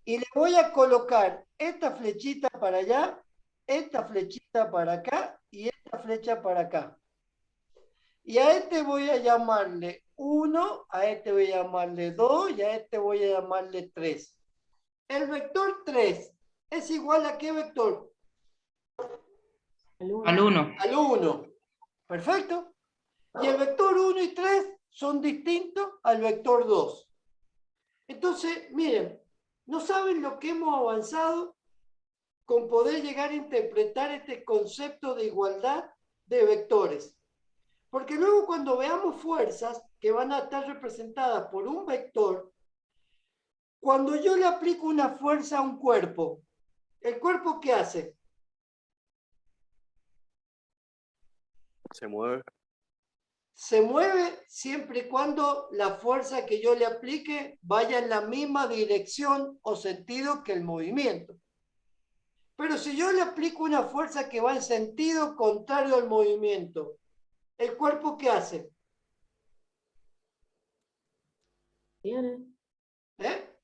y le voy a colocar esta flechita para allá, esta flechita para acá y esta flecha para acá. Y a este voy a llamarle 1, a este voy a llamarle 2 y a este voy a llamarle 3. El vector 3 es igual a ¿qué vector? Al 1. Al 1. Perfecto. Y el vector 1 y 3 son distintos al vector 2. Entonces, miren, no saben lo que hemos avanzado con poder llegar a interpretar este concepto de igualdad de vectores. Porque luego cuando veamos fuerzas que van a estar representadas por un vector, cuando yo le aplico una fuerza a un cuerpo, ¿el cuerpo qué hace? Se mueve. Se mueve siempre y cuando la fuerza que yo le aplique vaya en la misma dirección o sentido que el movimiento. Pero si yo le aplico una fuerza que va en sentido contrario al movimiento, ¿el cuerpo qué hace? ¿Eh?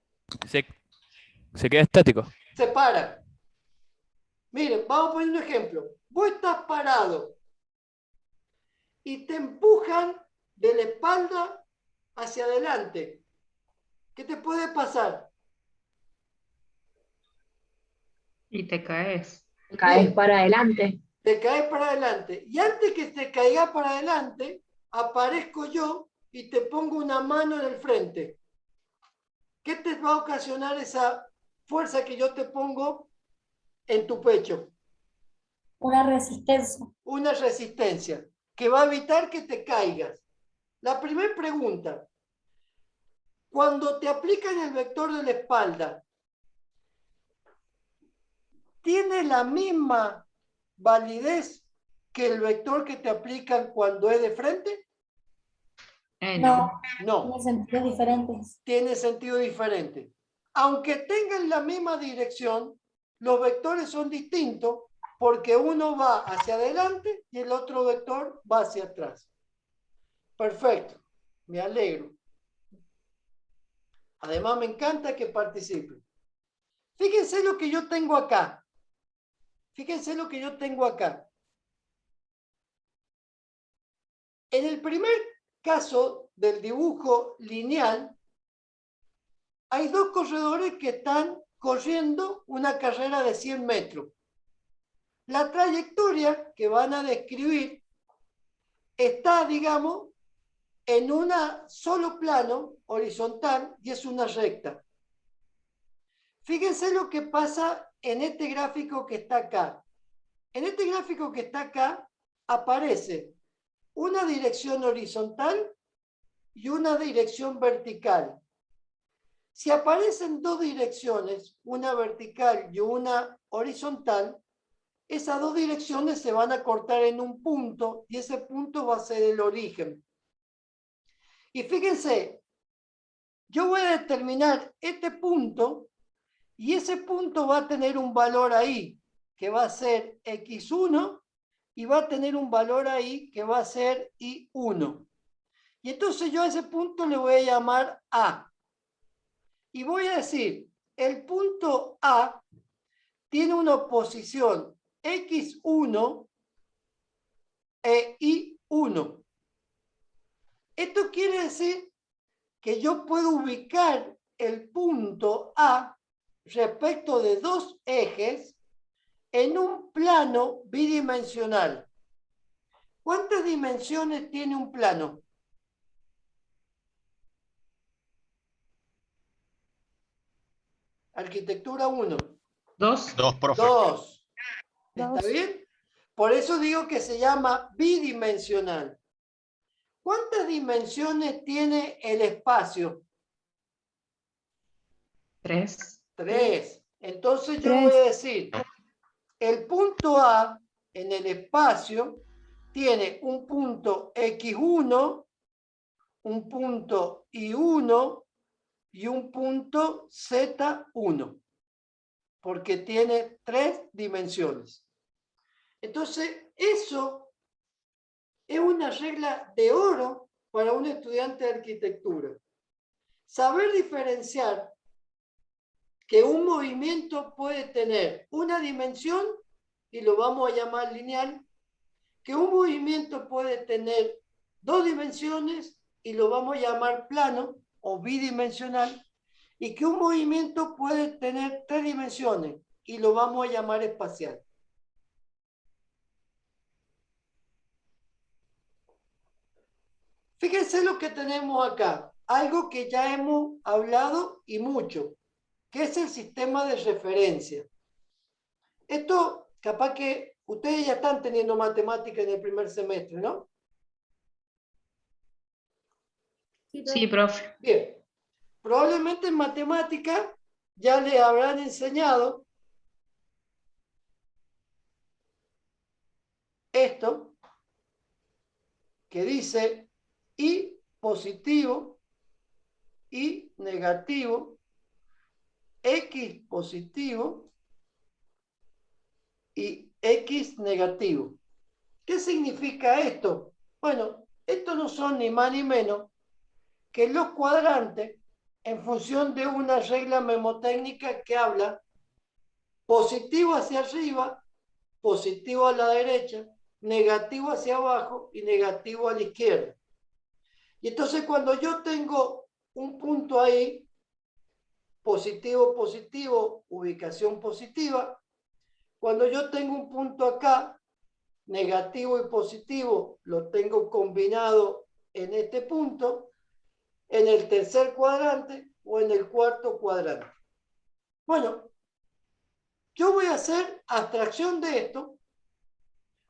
Se queda estático. Se para. Miren, vamos a poner un ejemplo. Vos estás parado y te empujan de la espalda hacia adelante. ¿Qué te puede pasar? Y te caes. Caes para adelante. Te caes para adelante. Y antes que te caiga para adelante, aparezco yo y te pongo una mano en el frente. ¿Qué te va a ocasionar esa fuerza que yo te pongo en tu pecho? Una resistencia. Una resistencia que va a evitar que te caigas. La primera pregunta, cuando te aplican el vector de la espalda, ¿tiene la misma validez que el vector que te aplican cuando es de frente? No, No, tiene sentidos diferentes. tiene sentido diferente. Aunque tengan la misma dirección, los vectores son distintos porque uno va hacia adelante y el otro vector va hacia atrás. Perfecto, me alegro. Además, me encanta que participen. Fíjense lo que yo tengo acá. Fíjense lo que yo tengo acá. En el primer caso del dibujo lineal, hay dos corredores que están corriendo una carrera de 100 metros. La trayectoria que van a describir está, digamos, en un solo plano horizontal y es una recta. Fíjense lo que pasa en este gráfico que está acá. En este gráfico que está acá aparece una dirección horizontal y una dirección vertical. Si aparecen dos direcciones, una vertical y una horizontal, esas dos direcciones se van a cortar en un punto y ese punto va a ser el origen. Y fíjense, yo voy a determinar este punto y ese punto va a tener un valor ahí que va a ser x1 y va a tener un valor ahí que va a ser y1. Y entonces yo a ese punto le voy a llamar A. Y voy a decir, el punto A tiene una posición x1 e y1. Esto quiere decir que yo puedo ubicar el punto A respecto de dos ejes en un plano bidimensional. ¿Cuántas dimensiones tiene un plano? Arquitectura 1. 2. Dos, profe. 2. ¿Está bien? Por eso digo que se llama bidimensional. ¿Cuántas dimensiones tiene el espacio? 3. 3. Entonces yo voy a decir, el punto A en el espacio tiene un punto x1, un punto y1 y un punto z1, porque tiene 3 dimensiones. Entonces, eso es una regla de oro para un estudiante de arquitectura. Saber diferenciar que un movimiento puede tener una dimensión, y lo vamos a llamar lineal, que un movimiento puede tener 2 dimensiones, y lo vamos a llamar plano o bidimensional, y que un movimiento puede tener 3 dimensiones, y lo vamos a llamar espacial. Fíjense lo que tenemos acá, algo que ya hemos hablado y mucho, que es el sistema de referencia. Esto, capaz que ustedes ya están teniendo matemática en el primer semestre, ¿no? Sí, profe. Bien, probablemente en matemática ya les habrán enseñado esto, que dice y positivo, y negativo, X positivo y X negativo. ¿Qué significa esto? Bueno, esto no son ni más ni menos que los cuadrantes en función de una regla memotécnica que habla positivo hacia arriba, positivo a la derecha, negativo hacia abajo y negativo a la izquierda. Y entonces cuando yo tengo un punto ahí, positivo, positivo, ubicación positiva, cuando yo tengo un punto acá, negativo y positivo, lo tengo combinado en este punto, en el tercer cuadrante o en el cuarto cuadrante. Bueno, yo voy a hacer abstracción de esto,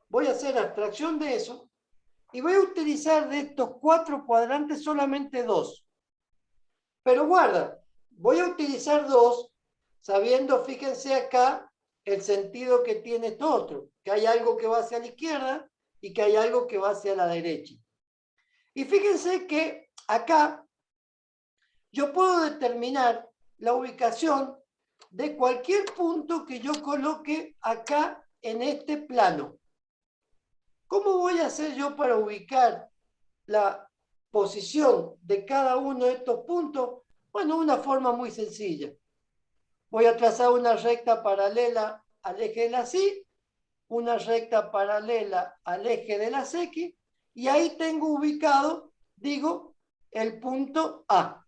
voy a hacer abstracción de eso, y voy a utilizar de estos 4 cuadrantes solamente 2. Pero guarda, voy a utilizar 2, sabiendo, fíjense acá, el sentido que tiene esto otro, que hay algo que va hacia la izquierda y que hay algo que va hacia la derecha. Y fíjense que acá yo puedo determinar la ubicación de cualquier punto que yo coloque acá en este plano. ¿Cómo voy a hacer yo para ubicar la posición de cada uno de estos puntos? Bueno, una forma muy sencilla. Voy a trazar una recta paralela al eje de las Y, una recta paralela al eje de las X, y ahí tengo ubicado, digo, el punto A.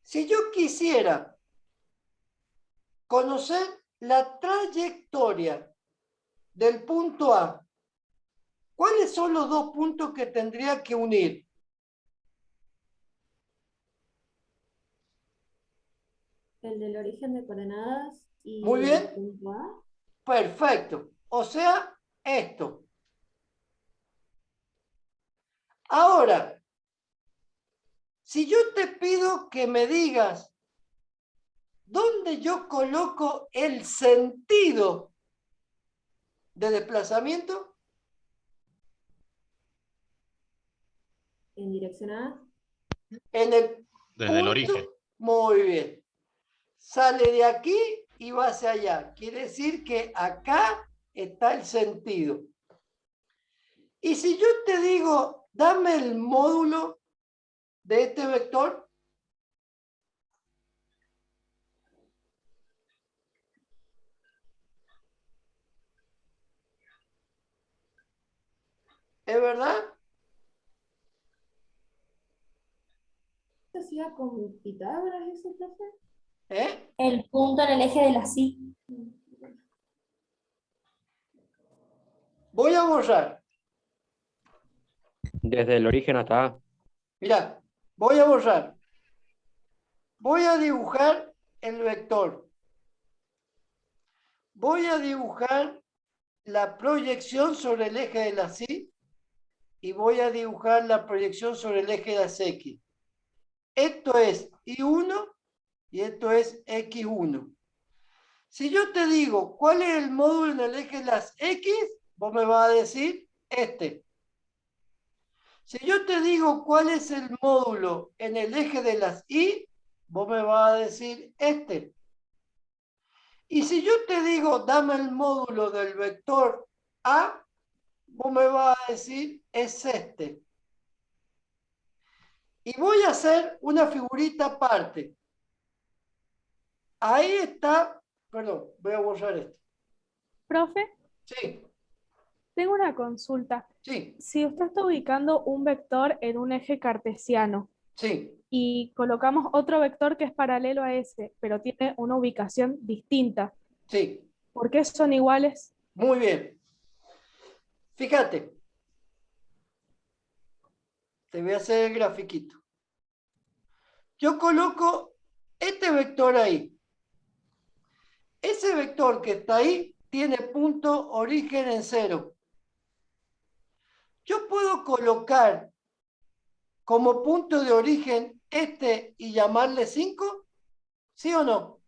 Si yo quisiera conocer la trayectoria del punto A, ¿cuáles son los 2 puntos que tendría que unir? El del origen de coordenadas y Muy bien. el punto A. Perfecto. O sea, esto. Ahora, si yo te pido que me digas dónde yo coloco el sentido de desplazamiento, En dirección A. en el Desde el punto, origen. muy bien. Sale de aquí y va hacia allá. Quiere decir que acá está el sentido. Y si yo te digo, dame el módulo de este vector, ¿es verdad? ¿Se hacía con Pitágoras eso, profe? ¿Eh? El punto en el eje de la Y. Voy a borrar. Desde el origen hasta A. Mirá, voy a borrar. Voy a dibujar el vector. Voy a dibujar la proyección sobre el eje de las Y y voy a dibujar la proyección sobre el eje de las X. Esto es Y1 y esto es X1. Si yo te digo cuál es el módulo en el eje de las X, vos me vas a decir este. Si yo te digo cuál es el módulo en el eje de las Y, vos me vas a decir este. Y si yo te digo, dame el módulo del vector A, vos me vas a decir, es este. Y voy a hacer una figurita aparte. Ahí está, perdón, voy a borrar esto. Profe, Sí, tengo una consulta. sí, Si usted está ubicando un vector en un eje cartesiano sí. y colocamos otro vector que es paralelo a ese, pero tiene una ubicación distinta. Sí, ¿Por qué son iguales? muy bien. Fíjate. Te voy a hacer el grafiquito. Yo coloco este vector ahí. Ese vector que está ahí tiene punto origen en 0. Yo puedo colocar como punto de origen este y llamarle 5, ¿sí o no?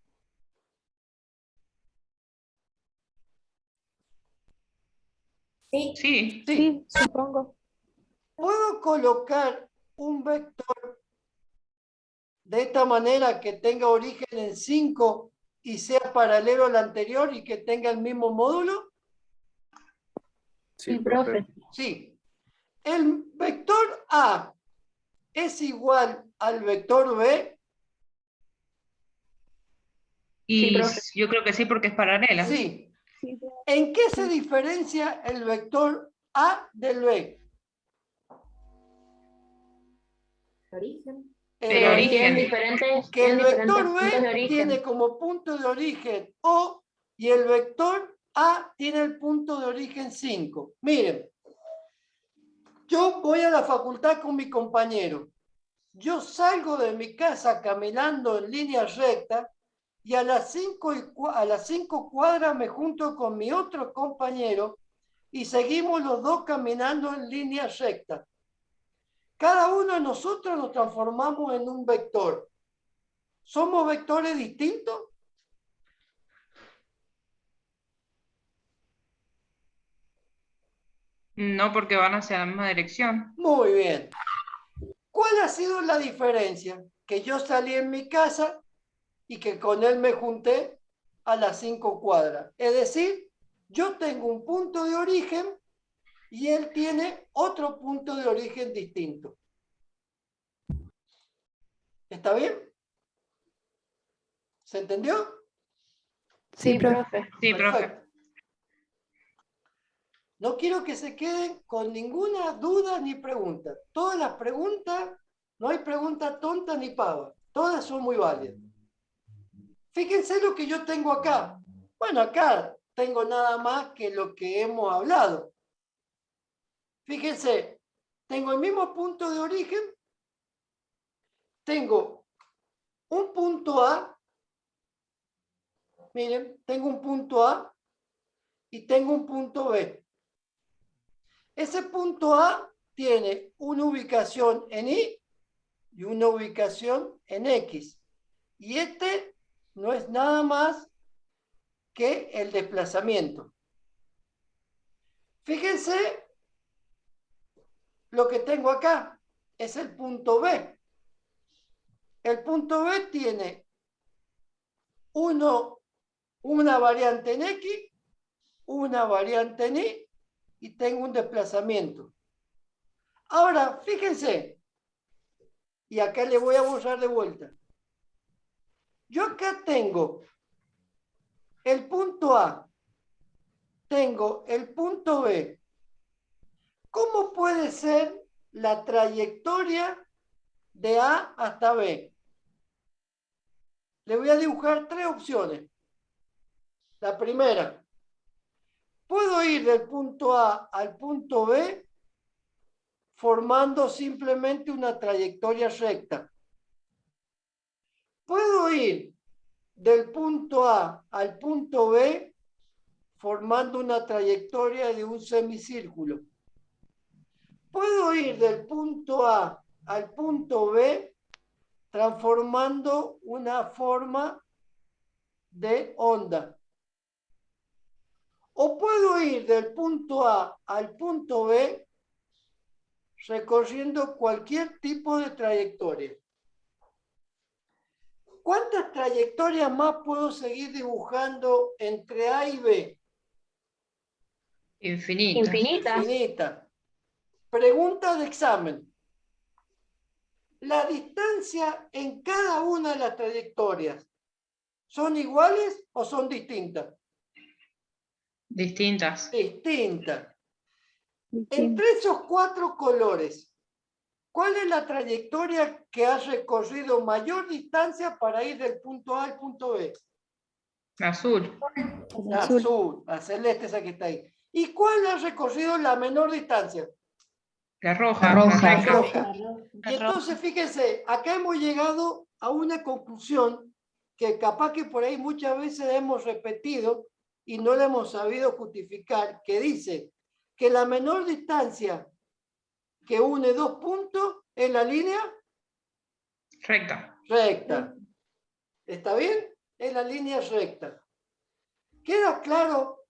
Sí. Sí. Sí, supongo. Puedo colocar un vector de esta manera que tenga origen en 5 y sea paralelo al anterior y que tenga el mismo módulo. Sí, profe. Sí. El vector A es igual al vector B. Y yo creo que sí porque es paralela. Sí. ¿En qué se diferencia el vector A del B? Origen. El origen. Que el vector B tiene como punto de origen O y el vector A tiene el punto de origen 5. Miren, yo voy a la facultad con mi compañero. Yo salgo de mi casa caminando en línea recta y a las 5 cuadras me junto con mi otro compañero y seguimos los dos caminando en línea recta. Cada uno de nosotros nos transformamos en un vector. ¿Somos vectores distintos? No, porque van hacia la misma dirección. Muy bien. ¿Cuál ha sido la diferencia? Que yo salí en mi casa y que con él me junté a las 5 cuadras. Es decir, yo tengo un punto de origen y él tiene otro punto de origen distinto. ¿Está bien? ¿Se entendió? Sí, profe. Sí, profe. Perfecto. No quiero que se queden con ninguna duda ni pregunta. Todas las preguntas, no hay pregunta tonta ni pava. Todas son muy válidas. Fíjense lo que yo tengo acá. Bueno, acá tengo nada más que lo que hemos hablado. Fíjense, tengo el mismo punto de origen. Tengo un punto A. Miren, tengo un punto A y tengo un punto B. Ese punto A tiene una ubicación en Y y una ubicación en X. Y este no es nada más que el desplazamiento. Fíjense lo que tengo acá. Es el punto B. El punto B tiene una variante en X, una variante en Y y tengo un desplazamiento. Ahora, fíjense, y acá le voy a borrar de vuelta. Yo acá tengo el punto A, tengo el punto B. ¿Cómo puede ser la trayectoria de A hasta B? Le voy a dibujar tres opciones. La primera, puedo ir del punto A al punto B formando simplemente una trayectoria recta. Puedo ir del punto A al punto B formando una trayectoria de un semicírculo. Puedo ir del punto A al punto B transformando una forma de onda. O puedo ir del punto A al punto B recorriendo cualquier tipo de trayectoria. ¿Cuántas trayectorias más puedo seguir dibujando entre A y B? Infinitas. Infinita. Pregunta de examen. ¿La distancia en cada una de las trayectorias son iguales o son distintas? Distintas. Distintas. Entre esos cuatro colores, ¿Cuál es la trayectoria que ha recorrido mayor distancia para ir del punto A al punto B? La azul. La azul, la celeste esa que está ahí. ¿Y cuál ha recorrido la menor distancia? La roja. La recta. Roja. Y entonces, fíjense, acá hemos llegado a una conclusión que capaz que por ahí muchas veces hemos repetido y no la hemos sabido justificar, que dice que la menor distancia que une dos puntos es la línea Recta. recta. ¿Está bien? Es la línea recta. ¿Queda claro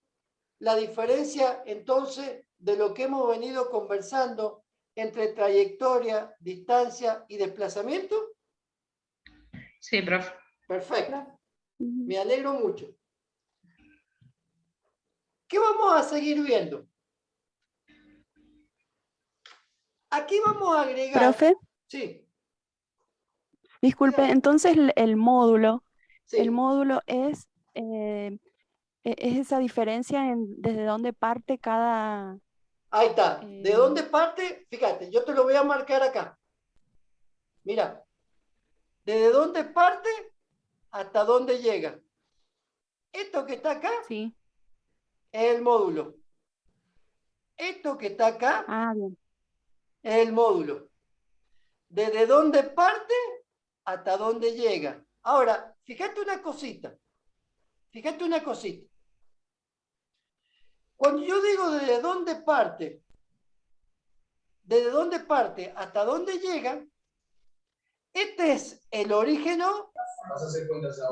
la diferencia entonces de lo que hemos venido conversando entre trayectoria, distancia y desplazamiento? Sí, profe. Perfecto. Me alegro mucho. ¿Qué vamos a seguir viendo? Aquí vamos a agregar... Profe, Sí, disculpe, dígame. entonces el módulo Sí. es, es esa diferencia en desde dónde parte cada... Ahí está. ¿De dónde parte? Fíjate, yo te lo voy a marcar acá. Mira. ¿Desde dónde parte hasta dónde llega? Esto que está acá Sí. es el módulo. Esto que está acá Bien. es el módulo. Desde dónde parte hasta dónde llega. Ahora, fíjate una cosita. Fíjate una cosita. Cuando yo digo desde dónde parte hasta dónde llega, este es el origen O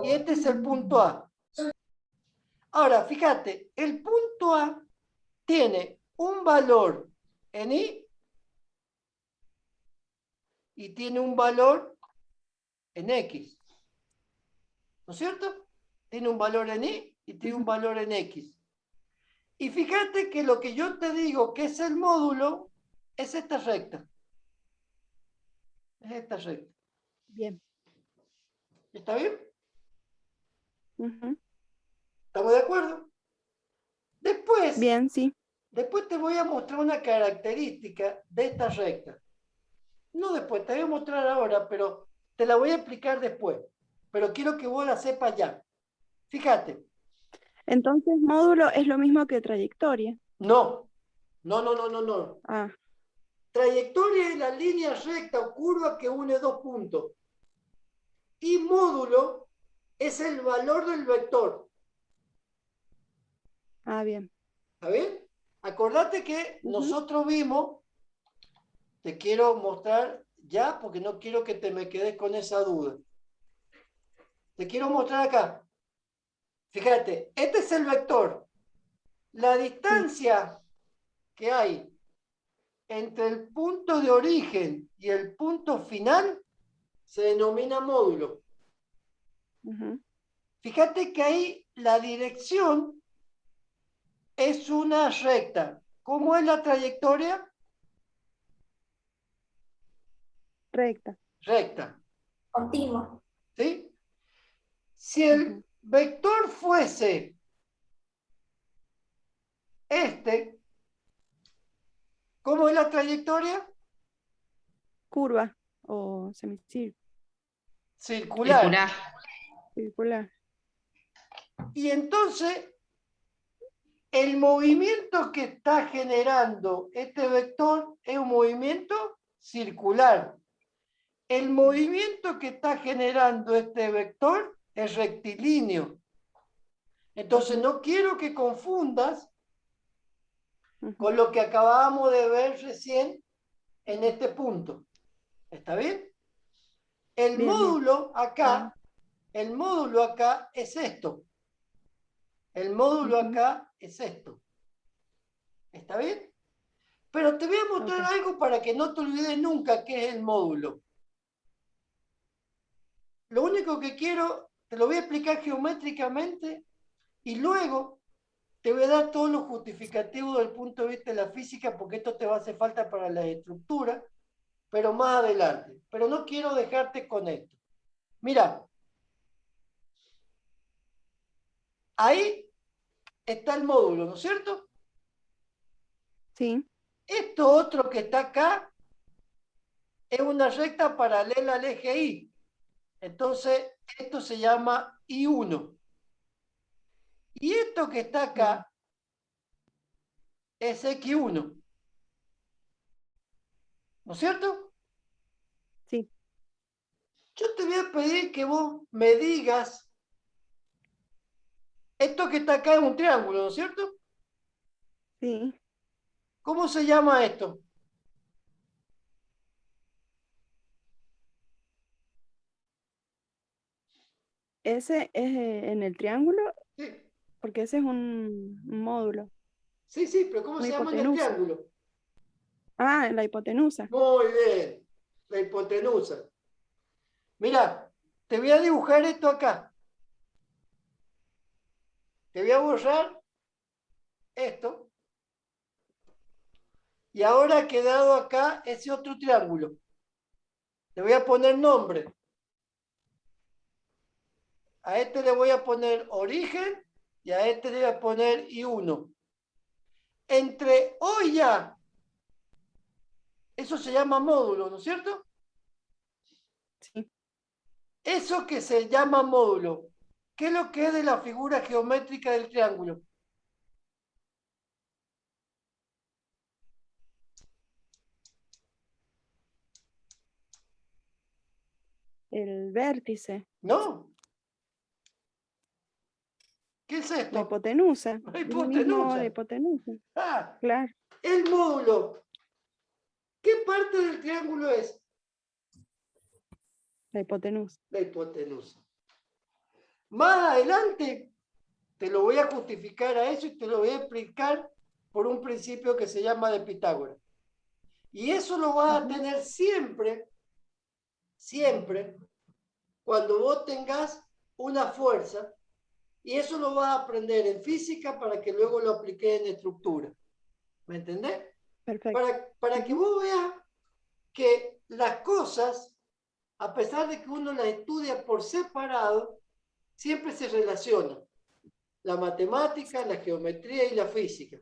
y este es el punto A. Ahora, fíjate, el punto A tiene un valor en I y tiene un valor en X. ¿No es cierto? Tiene un valor en Y y tiene un valor en X. Y fíjate que lo que yo te digo que es el módulo es esta recta. Es esta recta. Bien. ¿Está bien? ¿Estamos de acuerdo? Después, Bien, sí. después te voy a mostrar una característica de esta recta. No después, te voy a mostrar ahora, pero te la voy a explicar después. Pero quiero que vos la sepas ya. Fíjate. Entonces módulo es lo mismo que trayectoria. No. No. Ah, Trayectoria es la línea recta o curva que une dos puntos. Y módulo es el valor del vector. bien. ¿Está bien? Acordate que nosotros vimos, te quiero mostrar ya porque no quiero que te me quedes con esa duda. Te quiero mostrar acá. Fíjate, este es el vector. La distancia que hay entre el punto de origen y el punto final se denomina módulo. Fíjate que ahí la dirección es una recta. ¿Cómo es la trayectoria? Recta. Recta. Continua. ¿Sí? Si el vector fuese este, ¿cómo es la trayectoria? Curva o semicírculo. Circular. Circular. Y entonces, el movimiento que está generando este vector es un movimiento circular. El movimiento que está generando este vector es rectilíneo. Entonces, no quiero que confundas con lo que acabábamos de ver recién en este punto. ¿Está bien? El módulo acá es esto. El módulo acá es esto. ¿Está bien? Pero te voy a mostrar algo para que no te olvides nunca qué es el módulo. Lo único que quiero, te lo voy a explicar geométricamente y luego te voy a dar todos los justificativos desde el punto de vista de la física porque esto te va a hacer falta para la estructura, pero más adelante. Pero no quiero dejarte con esto. Mira, ahí está el módulo, ¿no es cierto? Sí. Esto otro que está acá es una recta paralela al eje Y. Entonces, esto se llama I1. Y esto que está acá es X1. ¿No es cierto? Sí. Yo te voy a pedir que vos me digas, esto que está acá es un triángulo, ¿no es cierto? Sí. ¿Cómo se llama esto? Ese es en el triángulo, Sí, porque ese es un módulo. sí, sí, pero ¿cómo Una se llama en el hipotenusa. triángulo? Ah, la hipotenusa. Muy bien, la hipotenusa. Mira, te voy a dibujar esto acá. Te voy a borrar esto. Y ahora ha quedado acá ese otro triángulo. Le voy a poner nombre. A este le voy a poner origen y a este le voy a poner I1. Entre O y A, eso se llama módulo, ¿no es cierto? Sí. Eso que se llama módulo, ¿qué es lo que es de la figura geométrica del triángulo? El vértice. ¿No? ¿Qué es La esto? hipotenusa. La Es lo mismo de hipotenusa. hipotenusa. Ah, Claro. el módulo. ¿Qué parte del triángulo es? La hipotenusa. La hipotenusa. Más adelante te lo voy a justificar a eso y te lo voy a explicar por un principio que se llama de Pitágoras. Y eso lo vas a tener siempre, siempre, cuando vos tengas una fuerza, y eso lo vas a aprender en física para que luego lo apliques en estructura. ¿Me entendés? Perfecto. Para que vos veas que las cosas, a pesar de que uno las estudia por separado, siempre se relacionan. La matemática, la geometría y la física.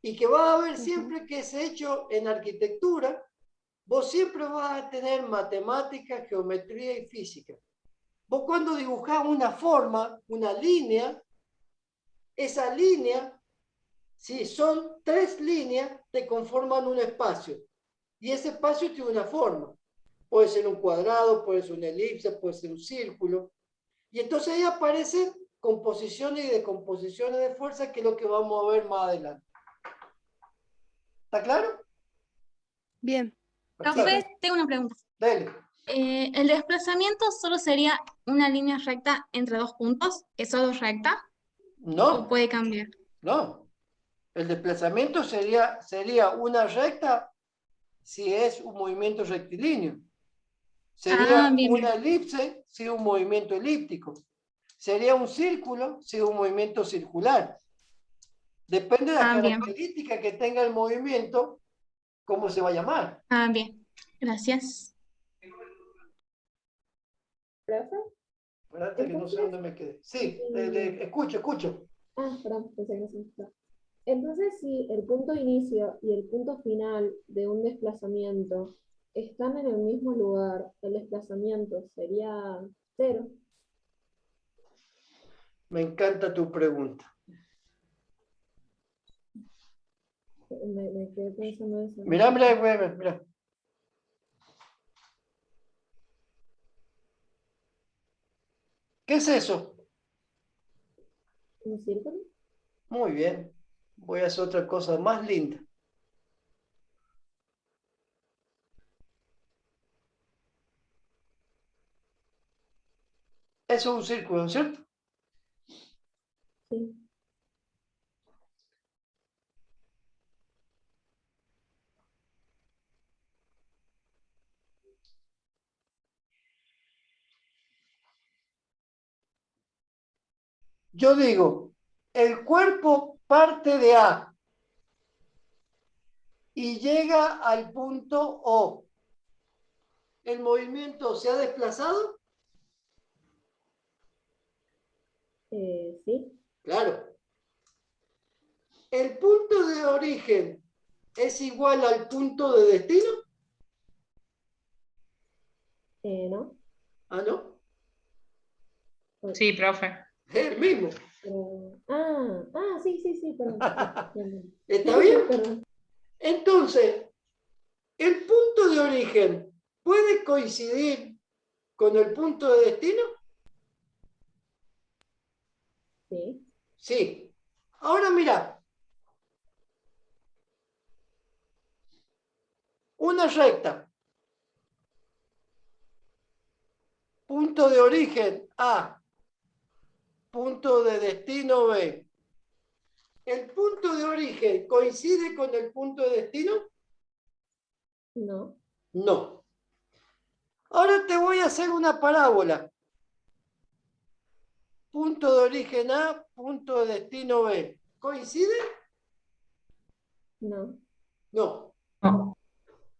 Y que vas a ver siempre que es hecho en arquitectura, vos siempre vas a tener matemática, geometría y física. Vos cuando dibujás una forma, una línea, esa línea, si son 3 líneas, te conforman un espacio. Y ese espacio tiene una forma. Puede ser un cuadrado, puede ser una elipse, puede ser un círculo. Y entonces ahí aparecen composiciones y descomposiciones de fuerza, que es lo que vamos a ver más adelante. ¿Está claro? Bien. Profe, tengo una pregunta. Dale. ¿El desplazamiento solo sería una línea recta entre dos puntos? ¿Es solo recta? No. ¿O puede cambiar? No. El desplazamiento sería una recta si es un movimiento rectilíneo. Sería bien, una elipse si es un movimiento elíptico. Sería un círculo si es un movimiento circular. Depende de la bien. característica que tenga el movimiento, cómo se va a llamar. Bien. Gracias. ¿Profe? Espérate que no sé dónde me quedé. Sí, escucho. Perdón, pensé que no se me escuchaba. Entonces, si el punto de inicio y el punto final de un desplazamiento están en el mismo lugar, el desplazamiento sería 0. Me encanta tu pregunta. Me quedé pensando eso. Mira. ¿Qué es eso? ¿Un círculo? Muy bien. Voy a hacer otra cosa más linda. Eso es un círculo, ¿no es cierto? Sí. Yo digo, el cuerpo parte de A y llega al punto O. ¿El movimiento se ha desplazado? Sí. Claro. ¿El punto de origen es igual al punto de destino? Ah, ¿no? Sí, profe. Es el mismo. Sí, perdón. Bien. ¿Está bien? Perdón. Entonces, ¿el punto de origen puede coincidir con el punto de destino? Sí. Sí. Ahora mira. Una recta. Punto de origen A. Punto de destino B. ¿El punto de origen coincide con el punto de destino? No. No. Ahora te voy a hacer una parábola. Punto de origen A, punto de destino B. ¿Coincide? No. No.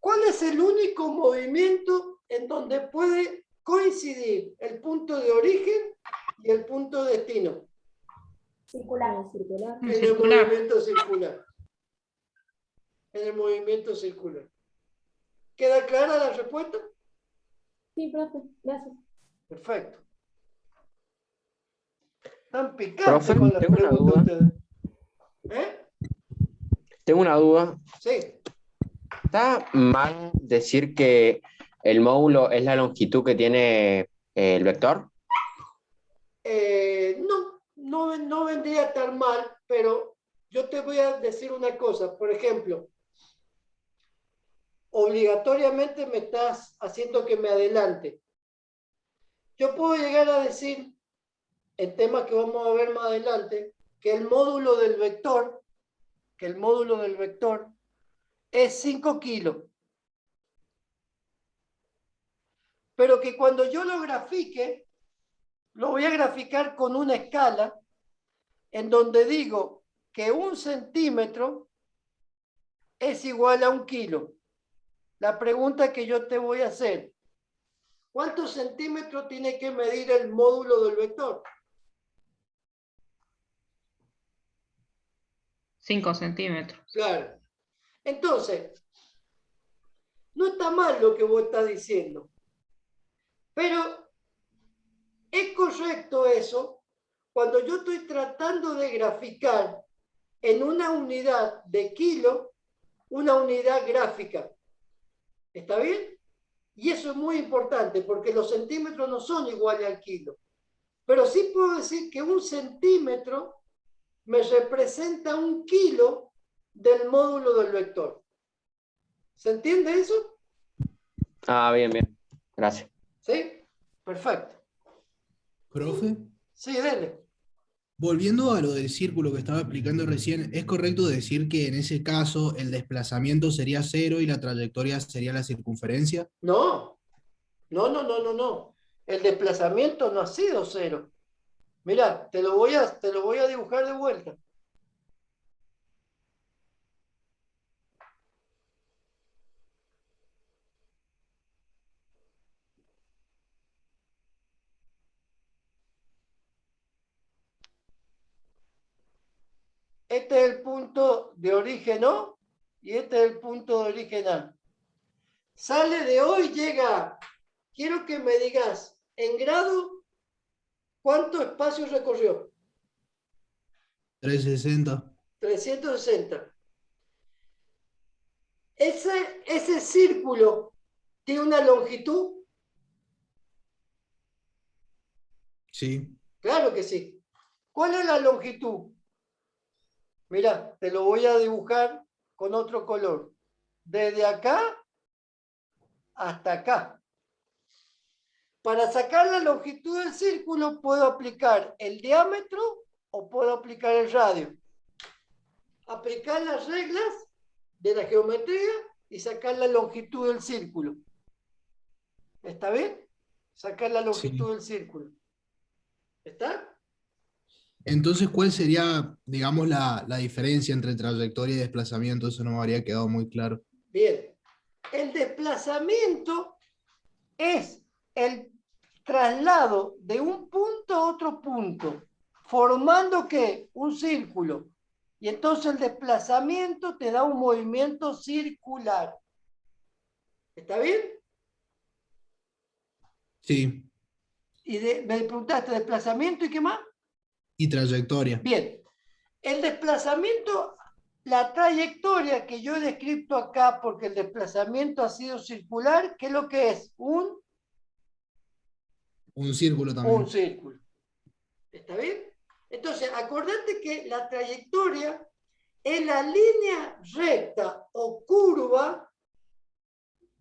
¿Cuál es el único movimiento en donde puede coincidir el punto de origen y el punto de destino? Circular. Circular. En el movimiento circular. En el movimiento circular. ¿Queda clara la respuesta? Sí, profe. Gracias. Perfecto. Están picantes Profe, con las tengo una preguntas duda. ustedes. ¿Eh? Tengo una duda. Sí. ¿Está mal decir que el módulo es la longitud que tiene el vector? No vendría tan mal, pero yo te voy a decir una cosa. Por ejemplo, obligatoriamente me estás haciendo que me adelante. Yo puedo llegar a decir, en temas que vamos a ver más adelante, que el módulo del vector es 5 kilos. Pero que cuando yo lo grafique, lo voy a graficar con una escala en donde digo que 1 centímetro es igual a 1 kilo. La pregunta que yo te voy a hacer, ¿cuántos centímetros tiene que medir el módulo del vector? 5 centímetros. Claro. Entonces, no está mal lo que vos estás diciendo, pero es correcto eso cuando yo estoy tratando de graficar en una unidad de kilo, una unidad gráfica. ¿Está bien? Y eso es muy importante porque los centímetros no son iguales al kilo. Pero sí puedo decir que 1 centímetro me representa 1 kilo del módulo del vector. ¿Se entiende eso? Ah, bien, bien. Gracias. ¿Sí? Perfecto. Profe, Sí, dele. volviendo a lo del círculo que estaba explicando recién, ¿es correcto decir que en ese caso el desplazamiento sería 0 y la trayectoria sería la circunferencia? No. No. El desplazamiento no ha sido 0. Mira, te lo voy a dibujar de vuelta. Este es el punto de origen O y este es el punto de origen A. Sale de O y llega. Quiero que me digas, en grado, ¿cuánto espacio recorrió? 360. 360. Ese círculo tiene una longitud. Sí. Claro que sí. ¿Cuál es la longitud? Mira, te lo voy a dibujar con otro color. Desde acá hasta acá. Para sacar la longitud del círculo puedo aplicar el diámetro o puedo aplicar el radio. Aplicar las reglas de la geometría y sacar la longitud del círculo. ¿Está bien? Sacar la longitud del círculo. ¿Está? Entonces, ¿cuál sería, digamos, la diferencia entre trayectoria y desplazamiento? Eso no me habría quedado muy claro. Bien. El desplazamiento es el traslado de un punto a otro punto, formando ¿qué? Un círculo. Y entonces el desplazamiento te da un movimiento circular. ¿Está bien? Sí. me preguntaste desplazamiento y qué más. Y trayectoria. Bien, el desplazamiento, la trayectoria que yo he descrito acá, porque el desplazamiento ha sido circular, ¿qué es lo que es? Un círculo también. Un círculo. ¿Está bien? Entonces, acordate que la trayectoria es la línea recta o curva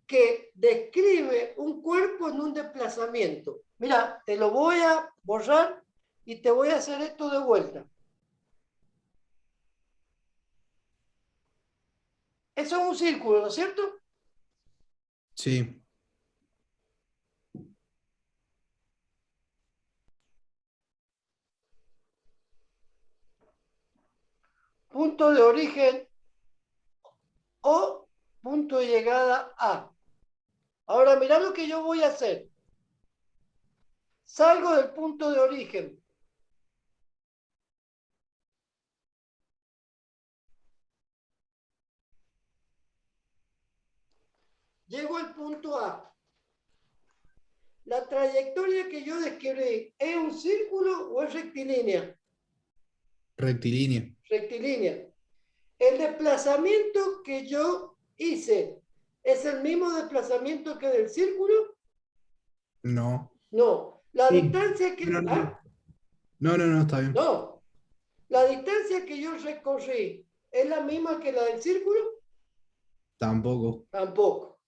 que describe un cuerpo en un desplazamiento. Mira, te lo voy a borrar y te voy a hacer esto de vuelta. Eso es un círculo, ¿no es cierto? Sí. Punto de origen O, punto de llegada A. Ahora mira lo que yo voy a hacer. Salgo del punto de origen. Llego al punto A. La trayectoria que yo describí, ¿es un círculo o es rectilínea? Rectilínea. Rectilínea. El desplazamiento que yo hice, ¿es el mismo desplazamiento que del círculo? No. No. La Sí. distancia que... No, ¿Ah? no, está bien. No. La distancia que yo recorrí, ¿es la misma que la del círculo? Tampoco. Tampoco.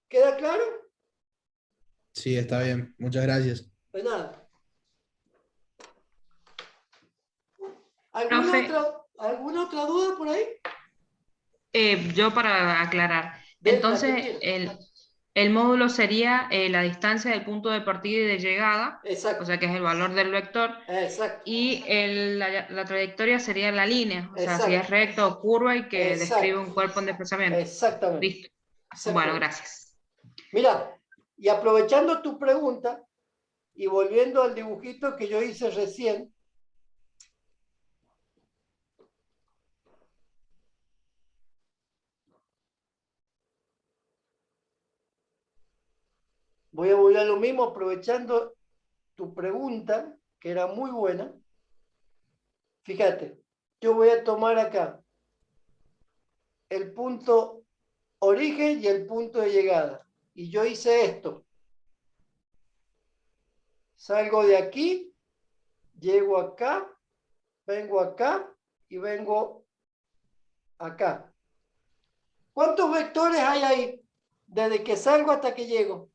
¿Queda claro? Sí, está bien. Muchas gracias. De nada. Profe. ¿Alguna otra duda por ahí? Yo para aclarar. Ven, Entonces, el módulo sería la distancia del punto de partida y de llegada, exacto, o sea que es el valor del vector, exacto, y la trayectoria sería la línea, o sea, exacto, si es recta o curva y que exacto, describe un cuerpo en desplazamiento. Exactamente. Listo. Exactamente. Bueno, gracias. Mira, y aprovechando tu pregunta y volviendo al dibujito que yo hice recién, voy a volver a lo mismo aprovechando tu pregunta, que era muy buena. Fíjate, yo voy a tomar acá el punto origen y el punto de llegada. Y yo hice esto. Salgo de aquí, llego acá, vengo acá y vengo acá. ¿Cuántos vectores hay ahí? Desde que salgo hasta que llego.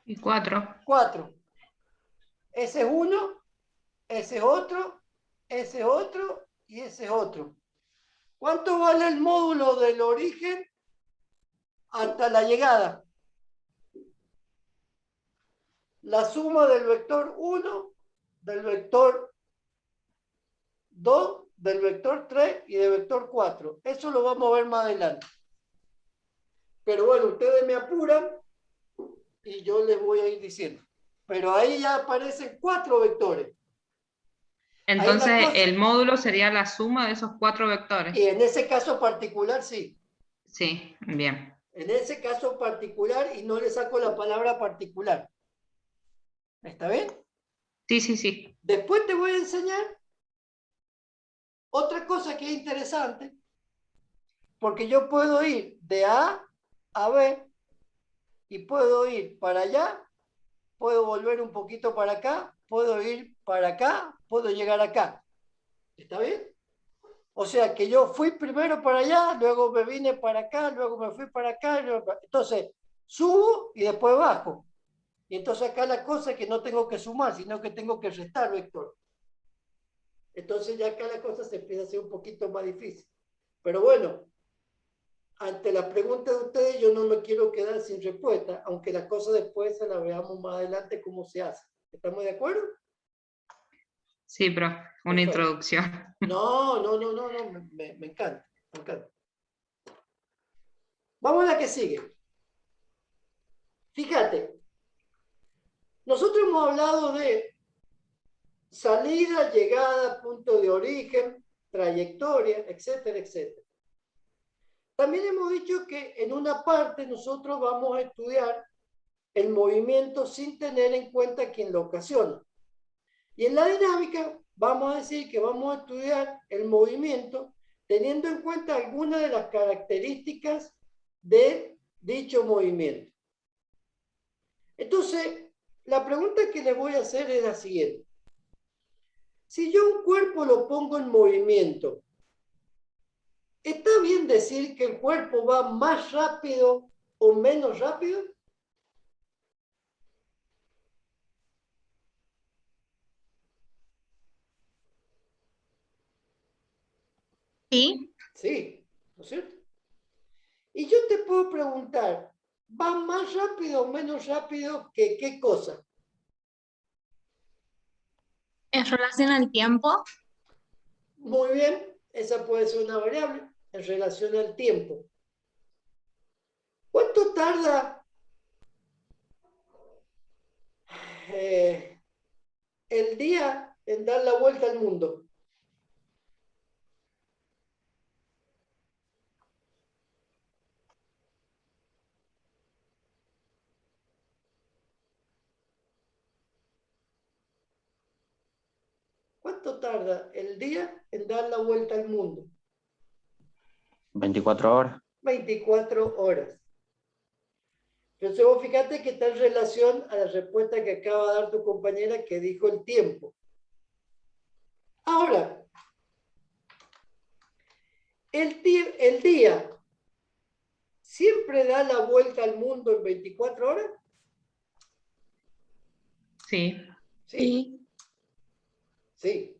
Y 4. 4. Ese es uno, ese es otro, ese es otro y ese es otro. ¿Cuánto vale el módulo del origen hasta la llegada? La suma del vector 1, del vector 2, del vector 3 y del vector 4. Eso lo vamos a ver más adelante. Pero bueno, ustedes me apuran y yo les voy a ir diciendo. Pero ahí ya aparecen 4 vectores. Entonces, el módulo sería la suma de esos 4 vectores. Y en ese caso particular, sí. Sí, bien. En ese caso particular, y no le saco la palabra particular. ¿Está bien? Sí, sí, sí. Después te voy a enseñar otra cosa que es interesante, porque yo puedo ir de A a B y puedo ir para allá, puedo volver un poquito para acá, puedo ir para acá, puedo llegar acá. ¿Está bien? O sea que yo fui primero para allá, luego me vine para acá, luego me fui para acá. Entonces, subo y después bajo. Y entonces acá la cosa es que no tengo que sumar, sino que tengo que restar vector. Entonces ya acá la cosa se empieza a hacer un poquito más difícil. Pero bueno, ante la pregunta de ustedes yo no me quiero quedar sin respuesta, aunque la cosa después se la veamos más adelante cómo se hace. ¿Estamos de acuerdo? Sí, pero una introducción. No, me encanta, me encanta. Vamos a la que sigue. Fíjate, nosotros hemos hablado de salida, llegada, punto de origen, trayectoria, etcétera, etcétera. También hemos dicho que en una parte nosotros vamos a estudiar el movimiento sin tener en cuenta quién lo ocasiona. Y en la dinámica vamos a decir que vamos a estudiar el movimiento teniendo en cuenta algunas de las características de dicho movimiento. Entonces, la pregunta que les voy a hacer es la siguiente. Si yo un cuerpo lo pongo en movimiento, ¿está bien decir que el cuerpo va más rápido o menos rápido? Sí. Sí, ¿no es cierto? Y yo te puedo preguntar, ¿va más rápido o menos rápido que qué cosa? En relación al tiempo, Muy bien, esa puede ser una variable en relación al tiempo. ¿Cuánto tarda el día en dar la vuelta al mundo? ¿Cuánto tarda el día en dar la vuelta al mundo? 24 horas. 24 horas. Entonces vos fíjate que está en relación a la respuesta que acaba de dar tu compañera que dijo el tiempo. Ahora, el día siempre da la vuelta al mundo en 24 horas. Sí. Sí. Sí.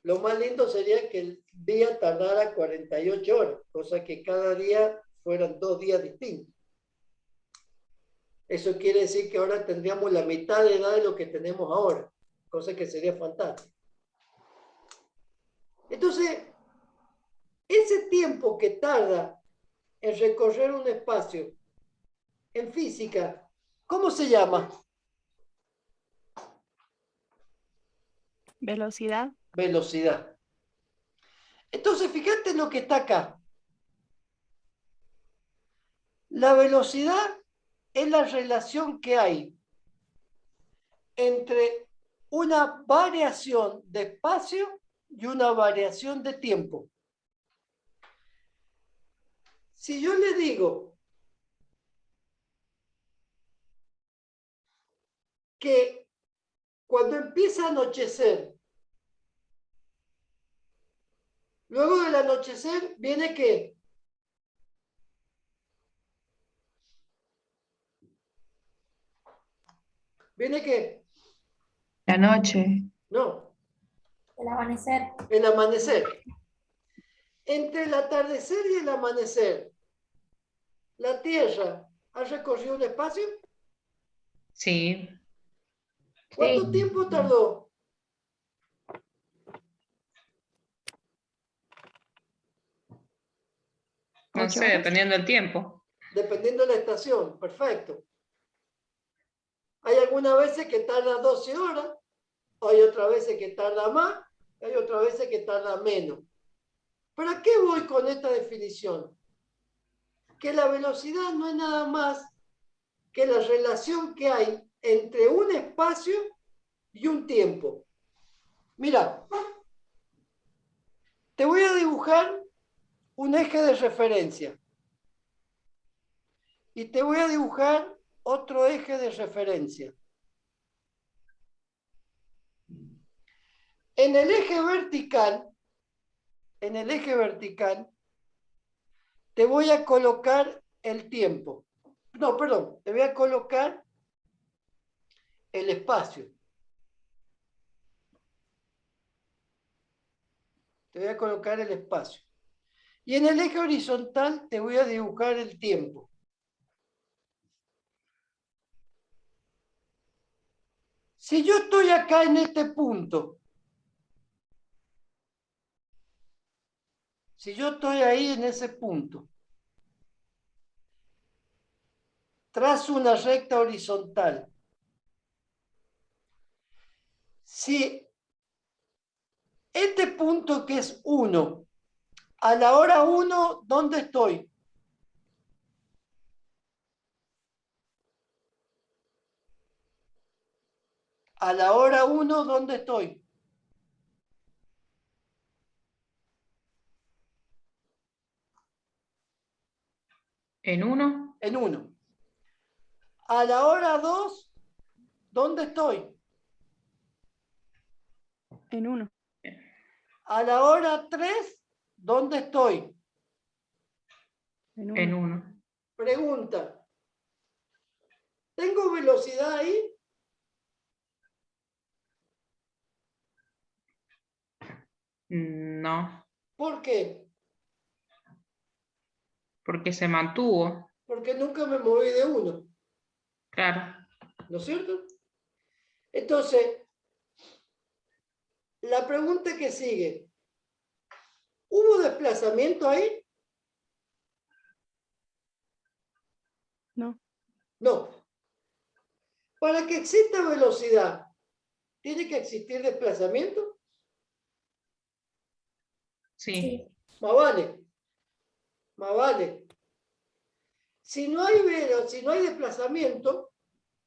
Lo más lindo sería que el día tardara 48 horas, cosa que cada día fueran 2 días distintos. Eso quiere decir que ahora tendríamos la mitad de edad de lo que tenemos ahora, cosa que sería fantástico. Entonces, ese tiempo que tarda en recorrer un espacio en física, ¿cómo se llama? Velocidad. Velocidad. Entonces, fíjate lo que está acá. La velocidad es la relación que hay entre una variación de espacio y una variación de tiempo. Si yo le digo que cuando empieza a anochecer, luego del anochecer viene ¿qué? ¿Viene qué? La noche. No. El amanecer. El amanecer. Entre el atardecer y el amanecer, ¿la Tierra ha recorrido un espacio? Sí. ¿Cuánto tiempo tardó? No sé, dependiendo del tiempo. Dependiendo de la estación, perfecto. Hay algunas veces que tarda 12 horas, hay otras veces que tarda más, hay otras veces que tarda menos. ¿Para qué voy con esta definición? Que la velocidad no es nada más que la relación que hay entre un espacio y un tiempo. Mira, te voy a dibujar un eje de referencia y te voy a dibujar otro eje de referencia. En el eje vertical, te voy a colocar el tiempo. No, perdón, te voy a colocar el espacio. Te voy a colocar el espacio. Y en el eje horizontal te voy a dibujar el tiempo. Si yo estoy acá en este punto, si yo estoy ahí en ese punto, trazo una recta horizontal. Si este punto que es 1, a la hora 1, ¿dónde estoy? A la hora 1, ¿dónde estoy? ¿En 1? En 1. A la hora 2, ¿dónde estoy? En 1. A la hora 3, ¿dónde estoy? En En 1. 1. Pregunta. ¿Tengo velocidad ahí? No, ¿Por qué? porque se mantuvo. Porque nunca me moví de 1, Claro. ¿no es cierto? Entonces, la pregunta que sigue. ¿Hubo desplazamiento ahí? No. No. Para que exista velocidad, ¿tiene que existir desplazamiento? Sí. Más vale. Más vale. Si no hay desplazamiento,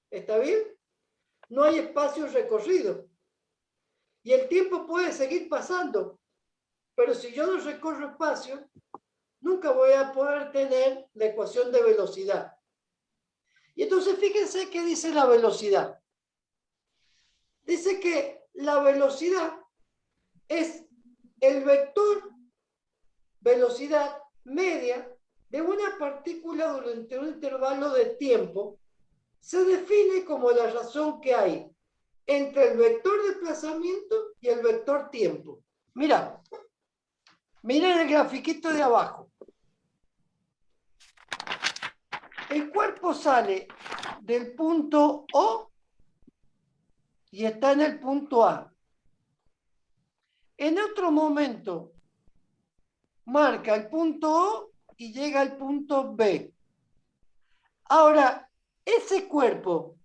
¿está bien? No hay espacio recorrido. Y el tiempo puede seguir pasando. Pero si yo no recorro espacio, nunca voy a poder tener la ecuación de velocidad. Y entonces fíjense qué dice la velocidad. Dice que la velocidad es el vector velocidad media de una partícula durante un intervalo de tiempo. Se define como la razón que hay entre el vector desplazamiento y el vector tiempo. Mira, miren el grafiquito de abajo. El cuerpo sale del punto O y está en el punto A. En otro momento marca el punto O y llega al punto B. Ahora, ese cuerpo,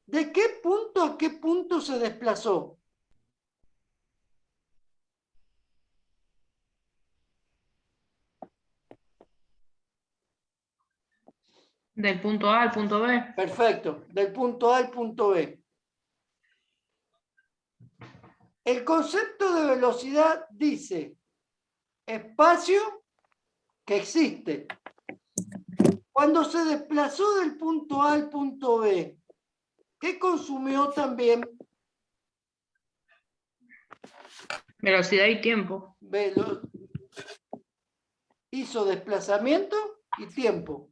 ¿de qué punto a qué punto se desplazó? Del punto A al punto B. Perfecto, del punto A al punto B. El concepto de velocidad dice espacio que existe. Cuando se desplazó del punto A al punto B, ¿qué consumió también? Velocidad y tiempo. Hizo desplazamiento y tiempo,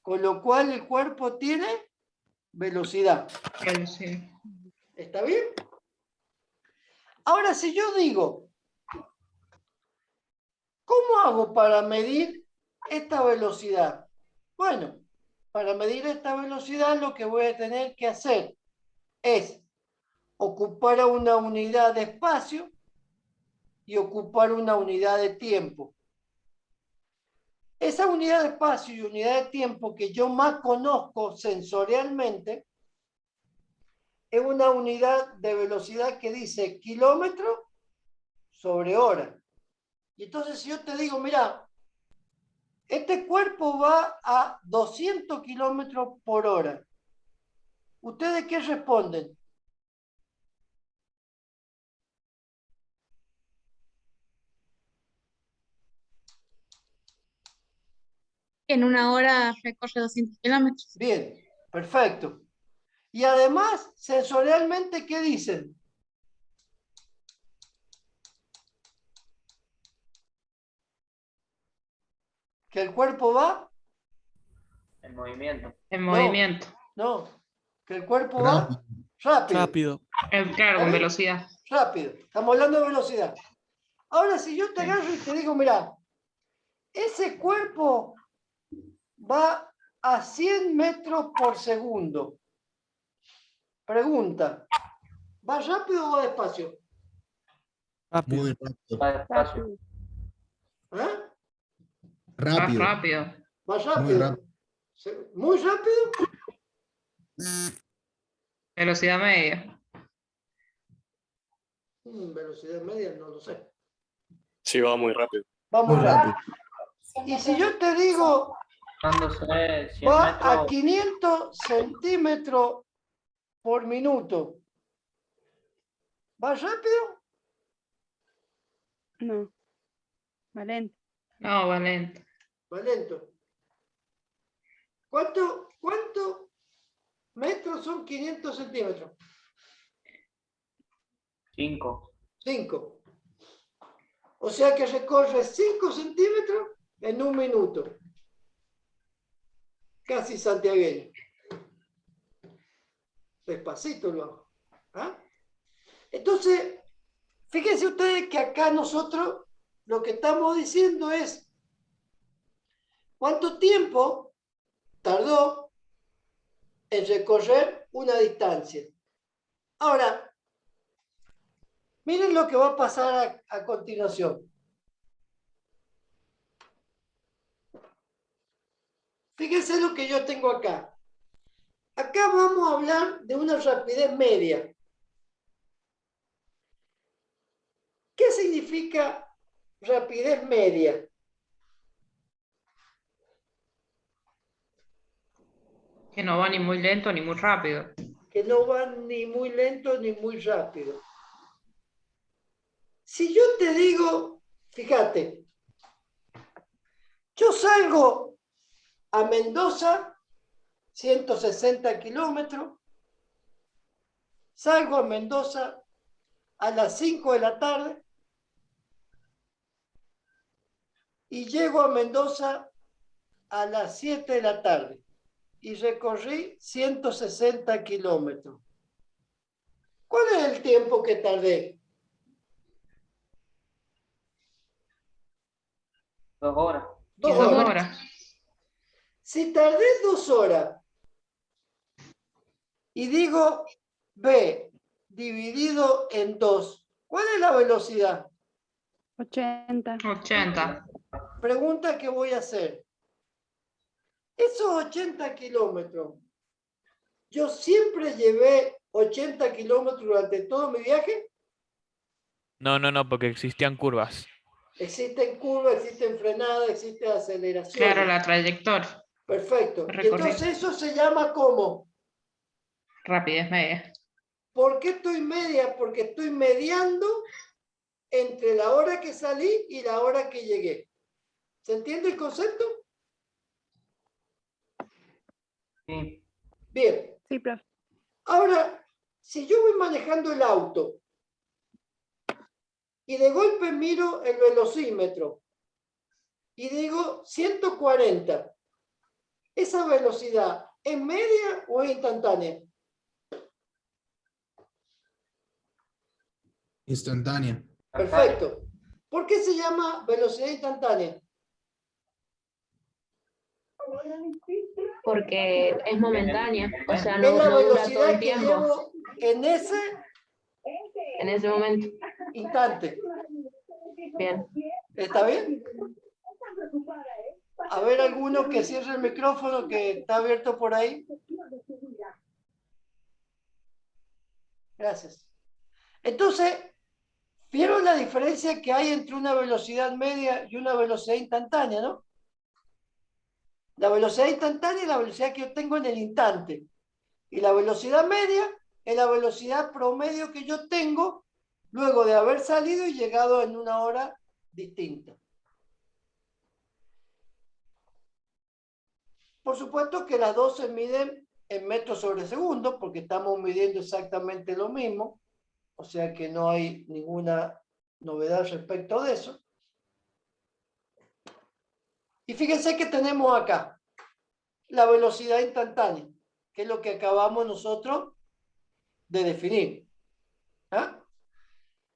con lo cual el cuerpo tiene velocidad. Velocidad. ¿Está bien? Ahora, si yo digo, ¿cómo hago para medir esta velocidad? Bueno, para medir esta velocidad lo que voy a tener que hacer es ocupar una unidad de espacio y ocupar una unidad de tiempo. Esa unidad de espacio y unidad de tiempo que yo más conozco sensorialmente es una unidad de velocidad que dice kilómetro sobre hora. Y entonces si yo te digo, mira, este cuerpo va a 200 kilómetros por hora, ¿ustedes qué responden? En una hora recorre 200 kilómetros. Bien, perfecto. Y además, sensorialmente, ¿qué dicen? ¿Que el cuerpo va? En movimiento. En No. movimiento. No, que el cuerpo va rápido. Claro, con velocidad. Rápido. Estamos hablando de velocidad. Ahora, si yo te agarro y te digo, mira, ese cuerpo va a 100 metros por segundo. Pregunta, ¿va rápido o va despacio? Muy rápido. Va despacio. ¿Eh? Rápido. Más rápido. ¿Va Muy rápido? rápido. ¿Muy rápido? Velocidad media. Velocidad media, no lo sé. Sí, va muy rápido. Va muy Muy rápido. Y si yo te digo, Dándose 100 va a metros. 500 centímetros por minuto, ¿Va rápido? No. Va lento. No, va lento. Va lento. ¿Cuánto metros son 500 centímetros? 5. 5. O sea que recorre 5 centímetros en 1 minuto. Casi santiagueño. Despacito lo hago. ¿Ah? Entonces, fíjense ustedes que acá nosotros lo que estamos diciendo es cuánto tiempo tardó en recorrer una distancia. Ahora, miren lo que va a pasar a continuación. Fíjense lo que yo tengo acá. Acá vamos a hablar de una rapidez media. ¿Qué significa rapidez media? Que no va ni muy lento ni muy rápido. Que no va ni muy lento ni muy rápido. Si yo te digo, fíjate, yo salgo a Mendoza, 160 kilómetros, salgo a Mendoza a las 5 de la tarde y llego a Mendoza a las 7 de la tarde y recorrí 160 kilómetros. ¿Cuál es el tiempo que tardé? 2 horas. 2 2 horas. horas. Si tardé 2 horas y digo B dividido en 2, ¿cuál es la velocidad? 80. 80. Pregunta que voy a hacer. Esos 80 kilómetros, ¿yo siempre llevé 80 kilómetros durante todo mi viaje? No, porque existían curvas. Existen curvas, existen frenadas, existen aceleraciones. Claro, la trayectoria. Perfecto. Y Recorrido. entonces eso se llama ¿cómo? Rapidez media. ¿Por qué estoy media? Porque estoy mediando entre la hora que salí y la hora que llegué. ¿Se entiende el concepto? Sí. Bien. Sí, profe. Ahora, si yo voy manejando el auto y de golpe miro el velocímetro y digo 140, ¿esa velocidad es media o es instantánea? Instantánea. Perfecto. ¿Por qué se llama velocidad instantánea? Porque es momentánea, o sea, Es no, la no dura todo velocidad el que tiempo llevo en ese en ese momento. instante. Bien. ¿Está bien? A ver, alguno que cierre el micrófono que está abierto por ahí. Gracias. Entonces, ¿vieron la diferencia que hay entre una velocidad media y una velocidad instantánea, no? La velocidad instantánea es la velocidad que yo tengo en el instante. Y la velocidad media es la velocidad promedio que yo tengo luego de haber salido y llegado en una hora distinta. Por supuesto que las dos se miden en metros sobre segundo, porque estamos midiendo exactamente lo mismo, o sea que no hay ninguna novedad respecto de eso. Y fíjense que tenemos acá la velocidad instantánea, que es lo que acabamos nosotros de definir. ¿Ah?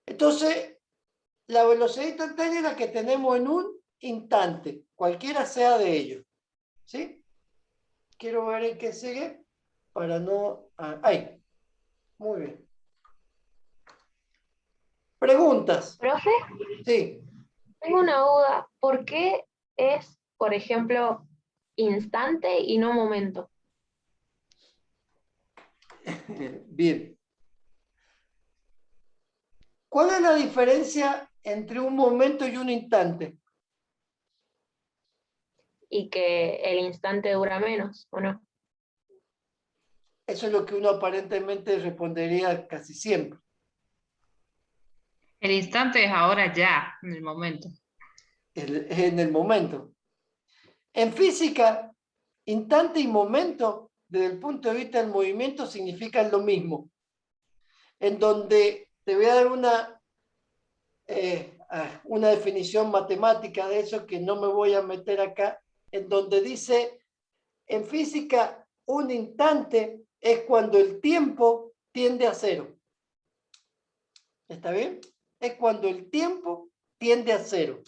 Entonces, la velocidad instantánea es la que tenemos en un instante, cualquiera sea de ellos. ¿Sí? Quiero ver en qué sigue para no... ahí. Muy bien. ¿Preguntas? Profe, Sí. tengo una duda. ¿Por qué es, por ejemplo, instante y no momento? Bien. ¿Cuál es la diferencia entre un momento y un instante? Y que el instante dura menos, ¿o no? Eso es lo que uno aparentemente respondería casi siempre. El instante es ahora ya, en el momento. En el momento. En física, instante y momento, desde el punto de vista del movimiento, significan lo mismo. En donde te voy a dar una definición matemática de eso que no me voy a meter acá, en donde dice, en física, un instante es cuando el tiempo tiende a cero. ¿Está bien? Es cuando el tiempo tiende a cero.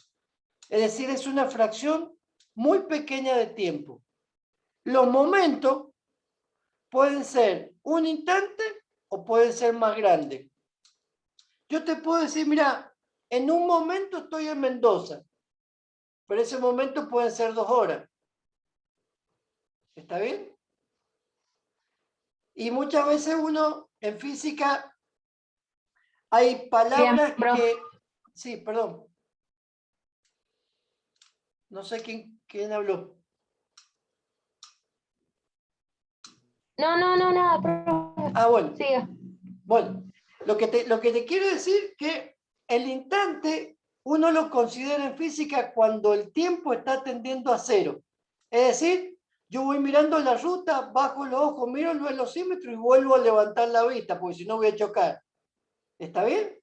Es decir, es una fracción muy pequeña de tiempo. Los momentos pueden ser un instante o pueden ser más grandes. Yo te puedo decir, mira, en un momento estoy en Mendoza, pero ese momento pueden ser 2 horas. ¿Está bien? Y muchas veces uno en física hay palabras que... Sí, perdón. No sé quién habló. No, nada, profe. Ah, bueno. Siga. Bueno, lo que te quiero decir que el instante uno lo considera en física cuando el tiempo está tendiendo a cero. Es decir, yo voy mirando la ruta, bajo los ojos, miro el velocímetro y vuelvo a levantar la vista, porque si no voy a chocar. ¿Está bien?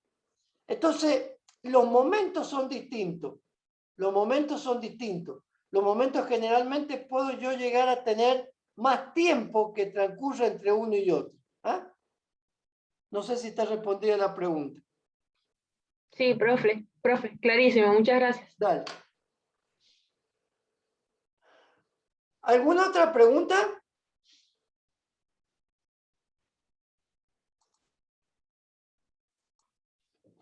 Entonces, los momentos son distintos. Los momentos son distintos. Los momentos generalmente puedo yo llegar a tener más tiempo que transcurre entre uno y otro. ¿Ah? No sé si te respondí a la pregunta. Sí, profe, clarísimo, muchas gracias. Dale. ¿Alguna otra pregunta?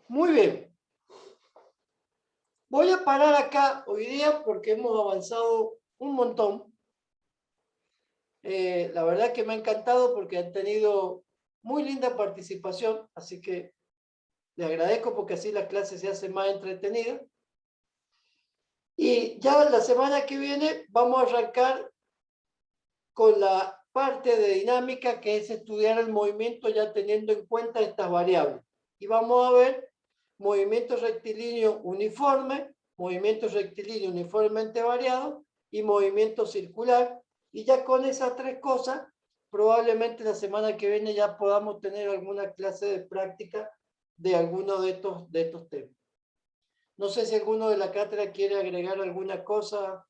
Muy bien. Voy a parar acá hoy día porque hemos avanzado un montón. La verdad que me ha encantado porque han tenido muy linda participación, así que les agradezco porque así la clase se hace más entretenida. Y ya la semana que viene vamos a arrancar con la parte de dinámica, que es estudiar el movimiento ya teniendo en cuenta estas variables. Y vamos a ver movimiento rectilíneo uniforme, movimiento rectilíneo uniformemente variado y movimiento circular. Y ya con esas 3 cosas, probablemente la semana que viene ya podamos tener alguna clase de práctica de alguno de estos temas. No sé si alguno de la cátedra quiere agregar alguna cosa,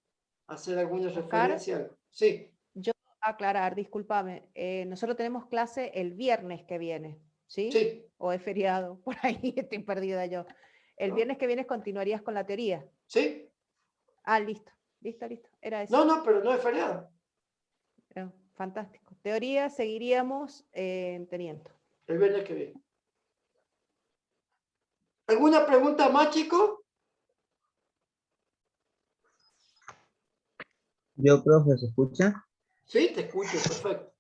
hacer alguna referencia. Sí. Yo aclarar, discúlpame, nosotros tenemos clase el viernes que viene, ¿sí? Sí. ¿O es feriado? Por ahí estoy perdida yo. El viernes que viene continuarías con la teoría. Sí. Ah, listo. Era eso. No, pero no es feriado. Fantástico. Teoría seguiríamos teniendo. El viernes que viene. ¿Alguna pregunta más, chicos? Yo, profe, ¿se escucha? Sí, te escucho, perfecto.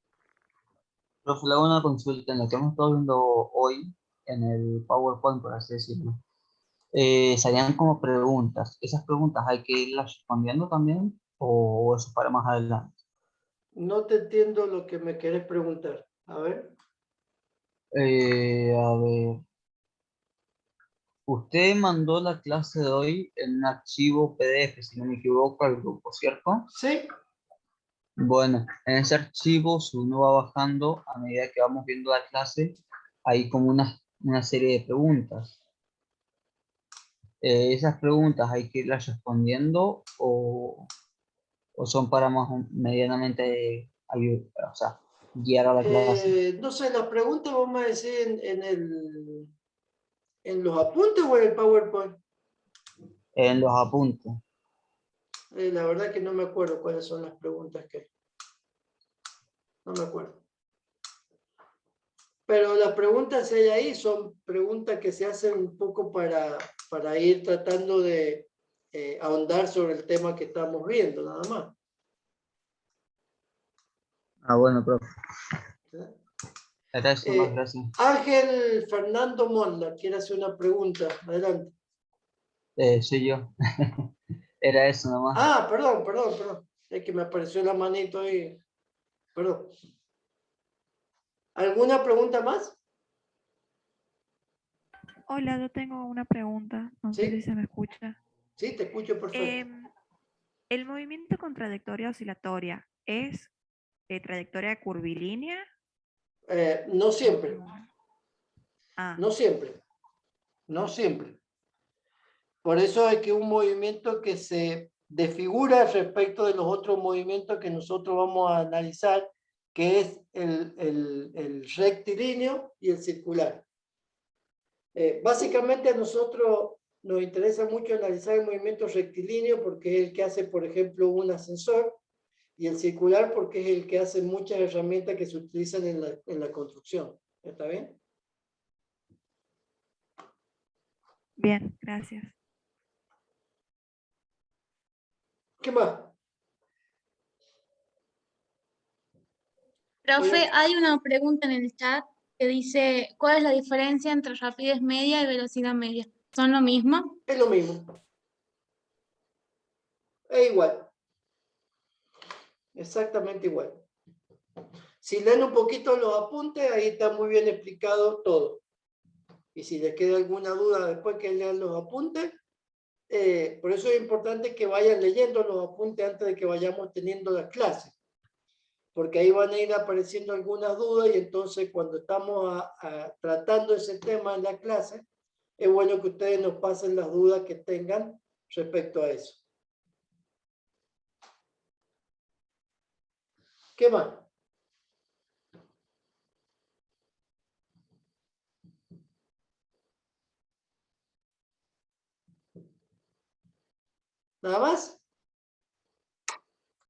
Profe, le hago una consulta en lo que hemos estado viendo hoy en el PowerPoint, por así decirlo. Salían como preguntas. ¿Esas preguntas hay que irlas respondiendo también o eso para más adelante? No te entiendo lo que me querés preguntar. A ver. A ver. Usted mandó la clase de hoy en un archivo PDF, si no me equivoco, al grupo, ¿cierto? Sí. Bueno, en ese archivo, si uno va bajando, a medida que vamos viendo la clase, hay como una serie de preguntas. ¿Esas preguntas hay que irlas respondiendo o son para más medianamente o sea, guiar a la clase? No sé, las preguntas vamos a decir en los apuntes o en el PowerPoint. En los apuntes. La verdad que no me acuerdo cuáles son las preguntas que hay. No me acuerdo. Pero las preguntas que hay ahí son preguntas que se hacen un poco para ir tratando de ahondar sobre el tema que estamos viendo, nada más. Ah, bueno, profe. Gracias. Ángel Fernando Molla quiere hacer una pregunta. Adelante. Soy yo. Era eso nomás. Ah, perdón. Es que me apareció la manito ahí. Perdón. ¿Alguna pregunta más? Hola, yo tengo una pregunta. No sé Sí. si se me escucha. Sí, te escucho perfecto. ¿El movimiento con trayectoria oscilatoria es trayectoria curvilínea? No siempre. Ah, No siempre. No siempre. Por eso es que un movimiento que se desfigura respecto de los otros movimientos que nosotros vamos a analizar, que es el rectilíneo y el circular. Básicamente a nosotros nos interesa mucho analizar el movimiento rectilíneo porque es el que hace, por ejemplo, un ascensor, y el circular porque es el que hace muchas herramientas que se utilizan en la construcción. ¿Está bien? bien, gracias. ¿Qué más? Profe, hay una pregunta en el chat que dice, ¿cuál es la diferencia entre rapidez media y velocidad media? ¿Son lo mismo? Es lo mismo. Es igual. Exactamente igual. Si leen un poquito los apuntes, ahí está muy bien explicado todo. Y si les queda alguna duda después que lean los apuntes, por eso es importante que vayan leyendo los apuntes antes de que vayamos teniendo la clase. Porque ahí van a ir apareciendo algunas dudas y entonces cuando estamos tratando ese tema en la clase, es bueno que ustedes nos pasen las dudas que tengan respecto a eso. ¿Qué más? ¿Nada más?